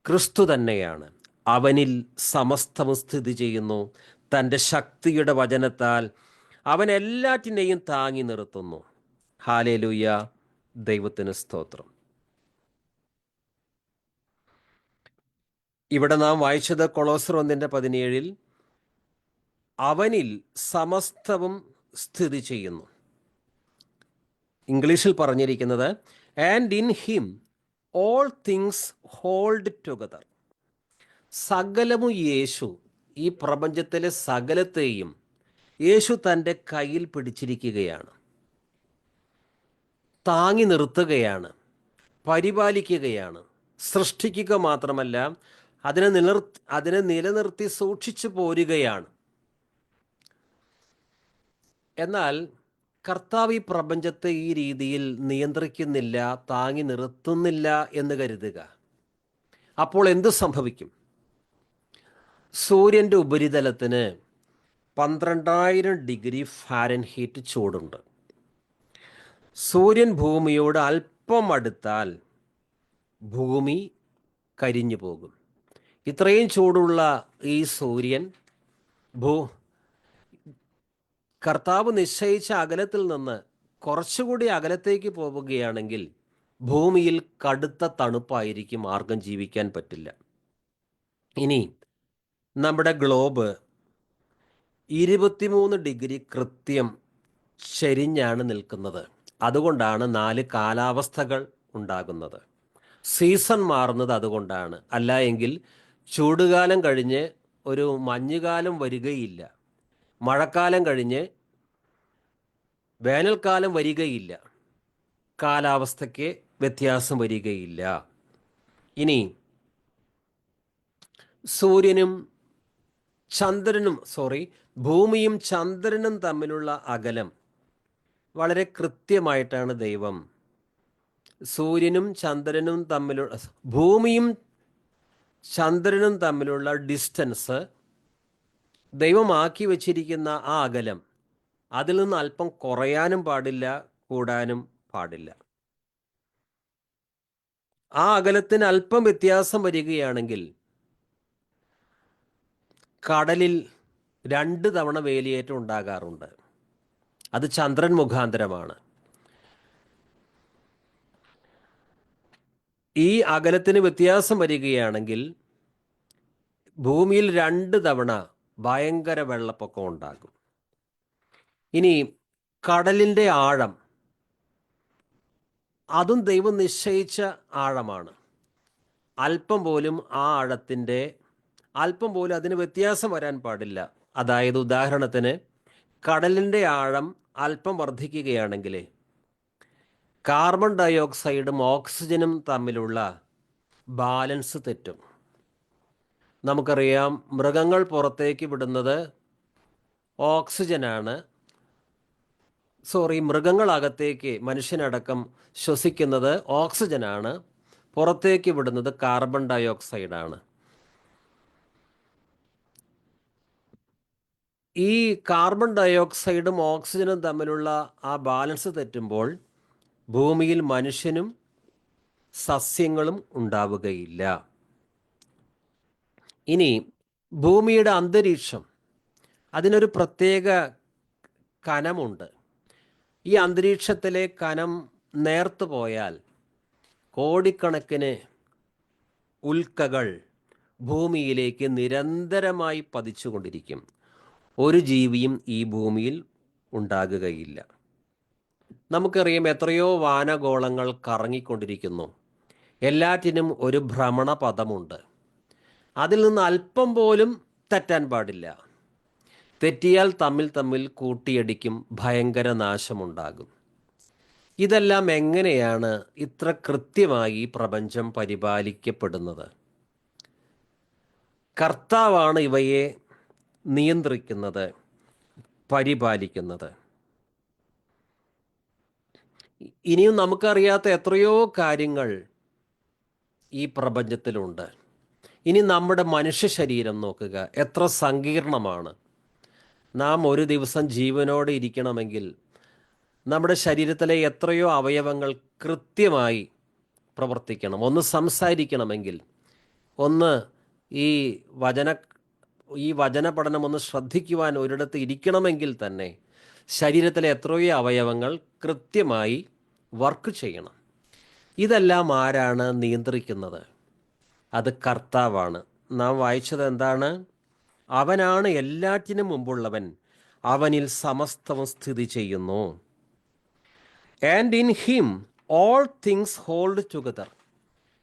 ക്രിസ്തു തന്നെയാണ്. അവനിൽ സമസ്തവും സ്ഥിതി ചെയ്യുന്നു. തൻ്റെ ശക്തിയുടെ വചനത്താൽ അവൻ എല്ലാറ്റിനെയും താങ്ങി നിർത്തുന്നു. ഹല്ലേലൂയ, ദൈവത്തിന് സ്തോത്രം. ഇവിടെ നാം വായിച്ചത് കൊളോസ്യർ 1:17 അവനിൽ സമസ്തവും സ്ഥിതി ചെയ്യുന്നു. ഇംഗ്ലീഷിൽ പറഞ്ഞിരിക്കുന്നത് and in him all things hold together. സകലവും യേശു, ഈ പ്രപഞ്ചത്തിലെ സകലത്തെയും യേശു തൻ്റെ കയ്യിൽ പിടിച്ചിരിക്കുകയാണ്, താങ്ങി നിർത്തുകയാണ്, പരിപാലിക്കുകയാണ്. സൃഷ്ടിക്കുക മാത്രമല്ല, അതിനെ നിലനിർത്തി സൂക്ഷിച്ചു പോരുകയാണ്. എന്നാൽ കർത്താവ് ഈ പ്രപഞ്ചത്തെ ഈ രീതിയിൽ നിയന്ത്രിക്കുന്നില്ല, താങ്ങി നിർത്തുന്നില്ല എന്ന് കരുതുക. അപ്പോൾ എന്ത് സംഭവിക്കും? സൂര്യൻ്റെ ഉപരിതലത്തിന് 12,000 ഡിഗ്രി ഫാരൻഹീറ്റ് ചൂടുണ്ട്. സൂര്യൻ ഭൂമിയോട് അല്പം അടുത്താൽ ഭൂമി കരിഞ്ഞു പോകും. ഇത്രയും ചൂടുള്ള ഈ സൂര്യൻ കർത്താവ് നിശ്ചയിച്ച അകലത്തിൽ നിന്ന് കുറച്ചുകൂടി അകലത്തേക്ക് പോവുകയാണെങ്കിൽ ഭൂമിയിൽ കടുത്ത തണുപ്പായിരിക്കും, ആർക്കും ജീവിക്കാൻ പറ്റില്ല. ഇനി നമ്മുടെ ഗ്ലോബ് 23 ഡിഗ്രി കൃത്യം ചെരിഞ്ഞാണ് നിൽക്കുന്നത്. അതുകൊണ്ടാണ് 4 കാലാവസ്ഥകൾ ഉണ്ടാകുന്നത്. സീസൺ മാറുന്നത് അതുകൊണ്ടാണ്. അല്ല എങ്കിൽ ചൂടുകാലം കഴിഞ്ഞ് ഒരു മഞ്ഞുകാലം വരികയില്ല, മഴക്കാലം കഴിഞ്ഞ് വേനൽക്കാലം വരികയില്ല, കാലാവസ്ഥയ്ക്ക് വ്യത്യാസം വരികയില്ല. ഇനി ഭൂമിയും ചന്ദ്രനും തമ്മിലുള്ള അകലം വളരെ കൃത്യമായിട്ടാണ് ദൈവം ഭൂമിയും ചന്ദ്രനും തമ്മിലുള്ള ഡിസ്റ്റൻസ് ദൈവമാക്കി വച്ചിരിക്കുന്ന ആ അകലം, അതിൽ നിന്ന് അല്പം കുറയാനും പാടില്ല, കൂടാനും പാടില്ല. ആ അകലത്തിന് അല്പം വ്യത്യാസം വരികയാണെങ്കിൽ കടലിൽ 2 തവണ വേലിയേറ്റം ഉണ്ടാകാറുണ്ട്. അത് ചന്ദ്രൻ മുഖാന്തരമാണ്. ഈ അകലത്തിന് വ്യത്യാസം വരികയാണെങ്കിൽ ഭൂമിയിൽ 2 തവണ ഭയങ്കര വെള്ളപ്പൊക്കം ഉണ്ടാകും. ഇനി കടലിൻ്റെ ആഴം, അതും ദൈവം നിശ്ചയിച്ച ആഴമാണ്. അല്പം പോലും അതിന് വ്യത്യാസം വരാൻ പാടില്ല. അതായത് ഉദാഹരണത്തിന് കടലിൻ്റെ ആഴം അല്പം വർദ്ധിക്കുകയാണെങ്കിൽ കാർബൺ ഡയോക്സൈഡും ഓക്സിജനും തമ്മിലുള്ള ബാലൻസ് തെറ്റും. നമുക്കറിയാം, മൃഗങ്ങൾ പുറത്തേക്ക് വിടുന്നത് ഓക്സിജനാണ്. മൃഗങ്ങളകത്തേക്ക്, മനുഷ്യനടക്കം ശ്വസിക്കുന്നത് ഓക്സിജനാണ്, പുറത്തേക്ക് വിടുന്നത് കാർബൺ ഡയോക്സൈഡാണ്. ഈ കാർബൺ ഡയോക്സൈഡും ഓക്സിജനും തമ്മിലുള്ള ആ ബാലൻസ് തെറ്റുമ്പോൾ ഭൂമിയിൽ മനുഷ്യനും സസ്യങ്ങളും ഉണ്ടാവുകയില്ല. ഇനി ഭൂമിയുടെ അന്തരീക്ഷം, അതിനൊരു പ്രത്യേക കനമുണ്ട്. ഈ അന്തരീക്ഷത്തിലെ കനം നേർത്തു പോയാൽ കോടിക്കണക്കിന് ഉൽക്കകൾ ഭൂമിയിലേക്ക് നിരന്തരമായി പതിച്ചുകൊണ്ടിരിക്കും. ഒരു ജീവിയും ഈ ഭൂമിയിൽ ഉണ്ടാകുകയില്ല. നമുക്കറിയാം, എത്രയോ വാനഗോളങ്ങൾ കറങ്ങിക്കൊണ്ടിരിക്കുന്നു. എല്ലാറ്റിനും ഒരു ഭ്രമണപഥമുണ്ട്. അതിൽ നിന്ന് അല്പം പോലും തെറ്റാൻ പാടില്ല. തെറ്റിയാൽ തമ്മിൽ കൂട്ടിയടിക്കും, ഭയങ്കര നാശമുണ്ടാകും. ഇതെല്ലാം എങ്ങനെയാണ് ഇത്ര കൃത്യമായി ഈ പ്രപഞ്ചം പരിപാലിക്കപ്പെടുന്നത്? കർത്താവാണ് ഇവയെ നിയന്ത്രിക്കുന്നത്, പരിപാലിക്കുന്നത്. ഇനിയും നമുക്കറിയാത്ത എത്രയോ കാര്യങ്ങൾ ഈ പ്രപഞ്ചത്തിലുണ്ട്. ഇനി നമ്മുടെ മനുഷ്യ ശരീരം നോക്കുക, എത്ര സങ്കീർണമാണ്. നാം ഒരു ദിവസം ജീവനോടെ ഇരിക്കണമെങ്കിൽ നമ്മുടെ ശരീരത്തിലെ എത്രയോ അവയവങ്ങൾ കൃത്യമായി പ്രവർത്തിക്കണം. ഒന്ന് സംസാരിക്കണമെങ്കിൽ, ഒന്ന് ഈ വചന പഠനം ഒന്ന് ശ്രദ്ധിക്കുവാൻ ഒരിടത്ത് ഇരിക്കണമെങ്കിൽ തന്നെ ശരീരത്തിലെ എത്രയോ അവയവങ്ങൾ കൃത്യമായി വർക്ക് ചെയ്യണം. ഇതെല്ലാം ആരാണ് നിയന്ത്രിക്കുന്നത്? അത് കർത്താവാണ്. നാം വായിച്ചത് എന്താണ്? അവനാണ് എല്ലാറ്റിനും മുമ്പുള്ളവൻ, അവനിൽ സമസ്തവും സ്ഥിതി ചെയ്യുന്നു. And in him all things hold together.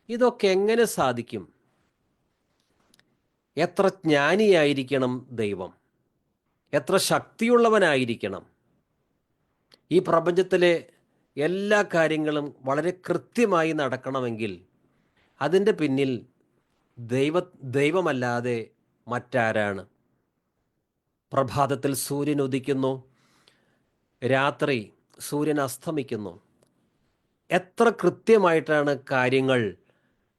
ഇതൊക്കെ എങ്ങനെ സാധിക്കും? എത്ര ജ്ഞാനിയായിരിക്കണം ദൈവം, എത്ര ശക്തിയുള്ളവനായിരിക്കണം! ഈ പ്രപഞ്ചത്തിലെ എല്ലാ കാര്യങ്ങളും വളരെ കൃത്യമായി നടക്കണമെങ്കിൽ അതിൻ്റെ പിന്നിൽ ദൈവമല്ലാതെ മറ്റാരാണ്? പ്രഭാതത്തിൽ സൂര്യൻ ഉദിക്കുന്നു, രാത്രി സൂര്യൻ അസ്തമിക്കുന്നു. എത്ര കൃത്യമായിട്ടാണ് കാര്യങ്ങൾ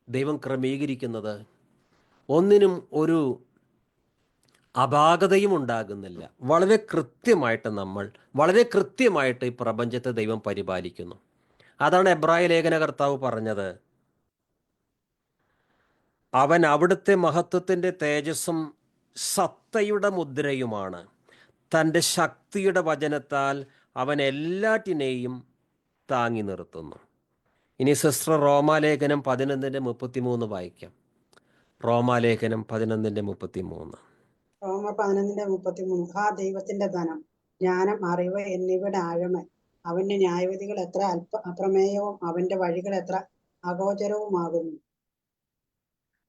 ദൈവം ക്രമീകരിക്കുന്നത്! ഒന്നിനും ഒരു അപാകതയും ഉണ്ടാകുന്നില്ല. വളരെ കൃത്യമായിട്ട് ഈ പ്രപഞ്ചത്തെ ദൈവം പരിപാലിക്കുന്നു. അതാണ് എബ്രായ ലേഖന കർത്താവ് പറഞ്ഞത്, അവൻ അവിടുത്തെ മഹത്വത്തിൻ്റെ തേജസ്സും സത്തയുടെ മുദ്രയുമാണ്. തൻ്റെ ശക്തിയുടെ വചനത്താൽ അവൻ എല്ലാറ്റിനെയും താങ്ങി നിർത്തുന്നു. ഇനി സിസ്റ്റർ റോമാലേഖനം 11:33 വായിക്കാം. റോമാലേഖനം 11:33. റോമ 11:33. ആ ദൈവത്തിന്റെ ധനം, ജ്ഞാനം, അറിവ് എന്നിവയുടെ ആഴമേ, അവന്റെ ന്യായവിധികൾ എത്ര അപ്രമേയവും അവന്റെ വഴികൾ എത്ര അഗോചരവുമാകുന്നു.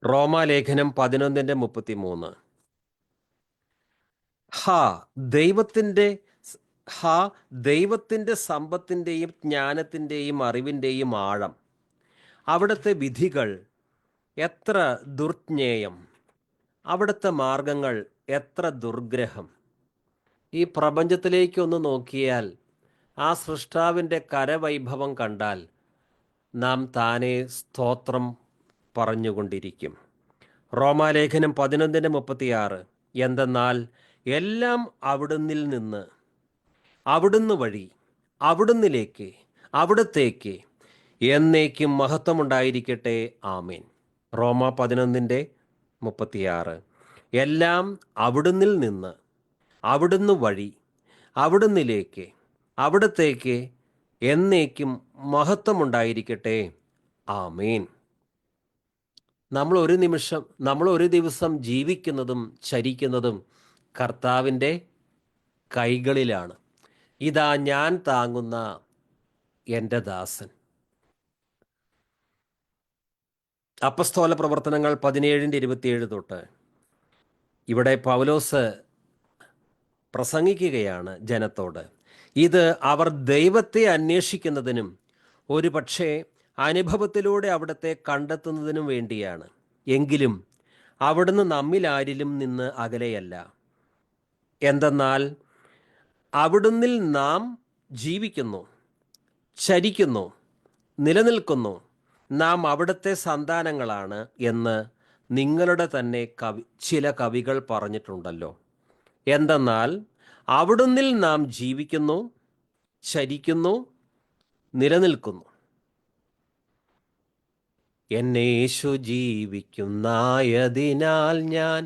റോമാലേഖനം 11:33. ദൈവത്തിൻ്റെ സമ്പത്തിൻ്റെയും ജ്ഞാനത്തിൻ്റെയും അറിവിൻ്റെയും ആഴം, അവിടുത്തെ വിധികൾ എത്ര ദുർജ്ഞേയം, അവിടുത്തെ മാർഗങ്ങൾ എത്ര ദുർഗ്രഹം. ഈ പ്രപഞ്ചത്തിലേക്കൊന്ന് നോക്കിയാൽ, ആ സൃഷ്ടാവിൻ്റെ കരവൈഭവം കണ്ടാൽ നാം താനെ സ്തോത്രം പറഞ്ഞുകൊണ്ടിരിക്കും. റോമാലേഖനം 11:36. എന്തെന്നാൽ എല്ലാം അവിടുന്നിൽ നിന്ന്, അവിടുന്ന് വഴി, അവിടുന്നിലേക്ക്, അവിടത്തേക്ക് എന്നേക്കും മഹത്വമുണ്ടായിരിക്കട്ടെ. ആമേൻ. റോമ 11:36. എല്ലാം അവിടുന്നിൽ നിന്ന്, അവിടുന്ന് വഴി, അവിടുന്നിലേക്ക്, അവിടത്തേക്ക് എന്നേക്കും മഹത്വമുണ്ടായിരിക്കട്ടെ. ആമേൻ. നമ്മൾ ഒരു ദിവസം ജീവിക്കുന്നതും ചരിക്കുന്നതും കർത്താവിൻ്റെ കൈകളിലാണ്. ഇതാ ഞാൻ താങ്ങുന്ന എൻ്റെ ദാസൻ. അപ്പസ്തോല പ്രവർത്തനങ്ങൾ 17:27 തൊട്ട് ഇവിടെ പൗലോസ് പ്രസംഗിക്കുകയാണ് ജനത്തോട്. ഇത് അവർ ദൈവത്തെ അന്വേഷിക്കുന്നതിനും ഒരു പക്ഷേ അനുഭവത്തിലൂടെ അവിടുത്തെ കണ്ടെത്തുന്നതിനും വേണ്ടിയാണ്. എങ്കിലും അവിടുന്ന് നമ്മിലാരിലും നിന്ന് അകലെയല്ല. എന്തെന്നാൽ അവിടുന്നിൽ നാം ജീവിക്കുന്നു, ചരിക്കുന്നു, നിലനിൽക്കുന്നു. നാം അവിടുത്തെ സന്താനങ്ങളാണ് എന്ന് നിങ്ങളുടെ തന്നെ ചില കവികൾ പറഞ്ഞിട്ടുണ്ടല്ലോ. എന്തെന്നാൽ അവിടുന്നിൽ നാം ജീവിക്കുന്നു, ചരിക്കുന്നു, നിലനിൽക്കുന്നു. എന്നേശു ജീവിക്കുന്നായതിനാൽ ഞാൻ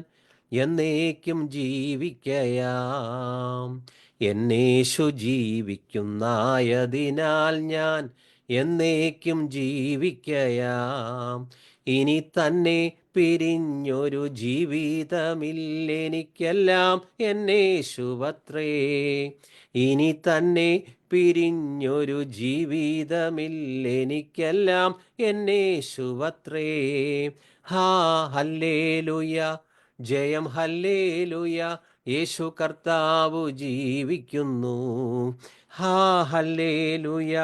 എന്നേക്കും ജീവിക്കയാം. എന്നേശു ജീവിക്കുന്നായതിനാൽ ഞാൻ എന്നേക്കും ജീവിക്കയാം. ഇനി തന്നെ പിരിഞ്ഞൊരു ജീവിതമില്ലെനിക്കെല്ലാം എന്നേശുവത്രേ. ഇനി തന്നെ പിരിഞ്ഞൊരു ജീവിതമില്ലെനിക്കെല്ലാം എന്നേശുവത്രേ. ഹല്ലേലൂയ, ജയം ഹല്ലേലൂയ, യേശു കർത്താവ് ജീവിക്കുന്നു. ഹാ ഹല്ലേലൂയ,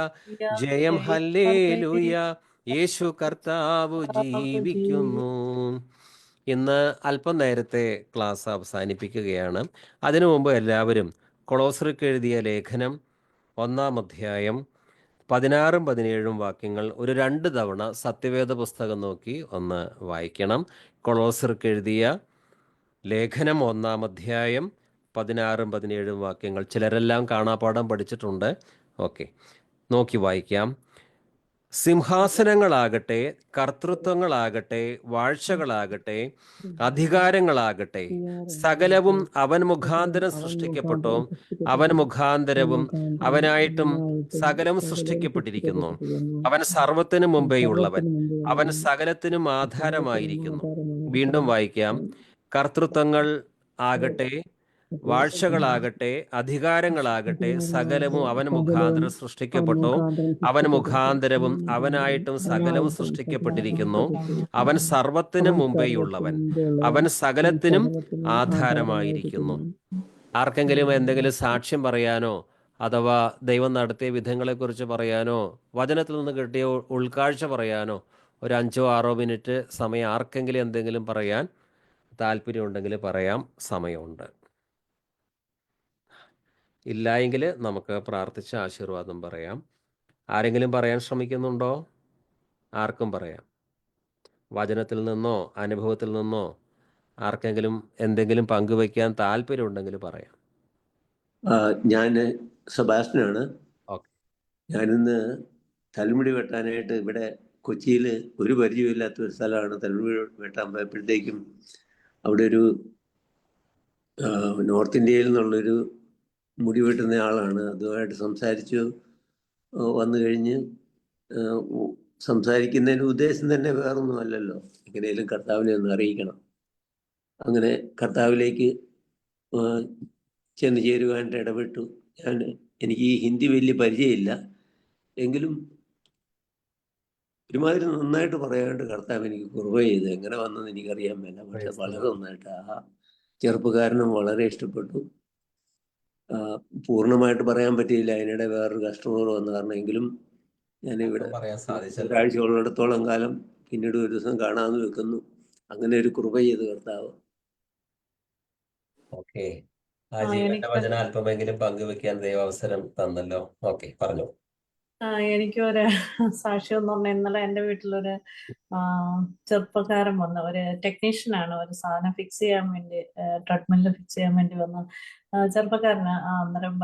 ജയം ഹല്ലേലൂയ, യേശു കർത്താവ് ജീവിക്കുന്നു. ഇന്ന് അല്പം നേരത്തെ ക്ലാസ് അവസാനിപ്പിക്കുകയാണ്. അതിനു മുമ്പ് എല്ലാവരും കൊളോസ്യർക്ക് എഴുതിയ ലേഖനം 1-ാം അധ്യായം 16-17 വാക്യങ്ങൾ ഒരു 2 തവണ സത്യവേദ പുസ്തകം നോക്കി ഒന്ന് വായിക്കണം. കൊളോസ്യർക്ക് എഴുതിയ ലേഖനം 1-ാം അധ്യായം 16-17 വാക്യങ്ങൾ. ചിലരെല്ലാം കാണാപ്പാഠം പഠിച്ചിട്ടുണ്ട്. ഓക്കെ, നോക്കി വായിക്കാം. സിംഹാസനങ്ങളാകട്ടെ, കർത്തൃത്വങ്ങളാകട്ടെ, വാഴ്ചകളാകട്ടെ, അധികാരങ്ങളാകട്ടെ, സകലവും അവൻ മുഖാന്തരം സൃഷ്ടിക്കപ്പെട്ടു, അവൻ മുഖാന്തരവും അവനായിട്ടും സകലം സൃഷ്ടിക്കപ്പെട്ടിരിക്കുന്നു. അവൻ സർവത്തിനു മുമ്പേയുള്ളവൻ, അവൻ സകലത്തിനും ആധാരമായിരിക്കുന്നു. വീണ്ടും വായിക്കാം. കർത്തൃത്വങ്ങൾ ആകട്ടെ, വാഴ്ചകളാകട്ടെ, അധികാരങ്ങളാകട്ടെ, സകലവും അവൻ മുഖാന്തരം സൃഷ്ടിക്കപ്പെട്ടു, അവൻ മുഖാന്തരവും അവനായിട്ടും സകലവും സൃഷ്ടിക്കപ്പെട്ടിരിക്കുന്നു. അവൻ സർവത്തിനും മുമ്പേയുള്ളവൻ, അവൻ സകലത്തിനും ആധാരമായിരിക്കുന്നു. ആർക്കെങ്കിലും എന്തെങ്കിലും സാക്ഷ്യം പറയാനോ അഥവാ ദൈവം നടത്തിയ വിധങ്ങളെക്കുറിച്ച് പറയാനോ വചനത്തിൽ നിന്ന് കിട്ടിയ ഉൾക്കാഴ്ച പറയാനോ ഒരു 5-6 മിനിറ്റ് സമയം ആർക്കെങ്കിലും എന്തെങ്കിലും പറയാൻ താല്പര്യമുണ്ടെങ്കിൽ പറയാം, സമയമുണ്ട്. ഇല്ലായെങ്കിൽ നമുക്ക് പ്രാർത്ഥിച്ച ആശീർവാദം പറയാം. ആരെങ്കിലും പറയാൻ ശ്രമിക്കുന്നുണ്ടോ? ആർക്കും പറയാം. വചനത്തിൽ നിന്നോ അനുഭവത്തിൽ നിന്നോ ആർക്കെങ്കിലും എന്തെങ്കിലും പങ്കുവയ്ക്കാൻ താല്പര്യമുണ്ടെങ്കിൽ പറയാം. ഞാൻ സെബാസ്റ്റ്യനാണ്. ഓക്കെ. ഞാനിന്ന് തലമുടി വെട്ടാനായിട്ട് ഇവിടെ കൊച്ചിയിൽ ഒരു പരിചയമില്ലാത്ത ഒരു സ്ഥലമാണ്. തലമുടി വെട്ടാൻ പോയപ്പോഴത്തേക്കും അവിടെ ഒരു നോർത്ത് ഇന്ത്യയിൽ നിന്നുള്ളൊരു മുടി വെട്ടുന്ന ആളാണ്. അതുമായിട്ട് സംസാരിച്ചു. വന്നു കഴിഞ്ഞ് സംസാരിക്കുന്നതിന് ഉദ്ദേശം തന്നെ വേറൊന്നും അല്ലല്ലോ, എങ്ങനെയും കർത്താവിനെ ഒന്ന് അറിയിക്കണം. അങ്ങനെ കർത്താവിലേക്ക് ചെന്ന് ചേരുവാനായിട്ട് ഇടപെട്ടു. എനിക്ക് ഈ ഹിന്ദി വലിയ പരിചയമില്ല, എങ്കിലും ഒരുമാതിരി നന്നായിട്ട് പറയാണ്ട് കർത്താവ് എനിക്ക് കൃപ ചെയ്ത്. എങ്ങനെ വന്നെന്ന് എനിക്കറിയാൻ മേല, പക്ഷെ വളരെ നന്നായിട്ട് ആ ചെറുപ്പക്കാരനും വളരെ ഇഷ്ടപ്പെട്ടു. പൂർണ്ണമായിട്ട് പറയാൻ പറ്റിയില്ല, അതിനിടെ വേറൊരു കസ്റ്റമർ വന്ന കാരണമെങ്കിലും ഞാനിവിടെ ഒരാഴ്ചയോളത്തോളം കാലം പിന്നീട് ഒരു ദിവസം കാണാമെന്ന് വെക്കുന്നു. അങ്ങനെ ഒരു കൃപ ചെയ്ത് കർത്താവ്. ഓക്കെ, ആ ജീവന്റെ വചനം അല്പമെങ്കിലും പങ്കുവെക്കാൻ ദൈവം അവസരം തന്നല്ലോ. ഓക്കെ, പറഞ്ഞു. എനിക്കൊരു സാക്ഷ്യം എന്ന് പറഞ്ഞാൽ ഇന്നലെ എൻ്റെ വീട്ടിലൊരു ചെറുപ്പക്കാരൻ വന്ന ഒരു ടെക്നീഷ്യനാണ്. ഒരു സാധനം ഫിക്സ് ചെയ്യാൻ വേണ്ടി, ട്രെഡ്മില്ല് ഫിക്സ് ചെയ്യാൻ വേണ്ടി വന്ന ചെറുപ്പക്കാരന് അന്നേരം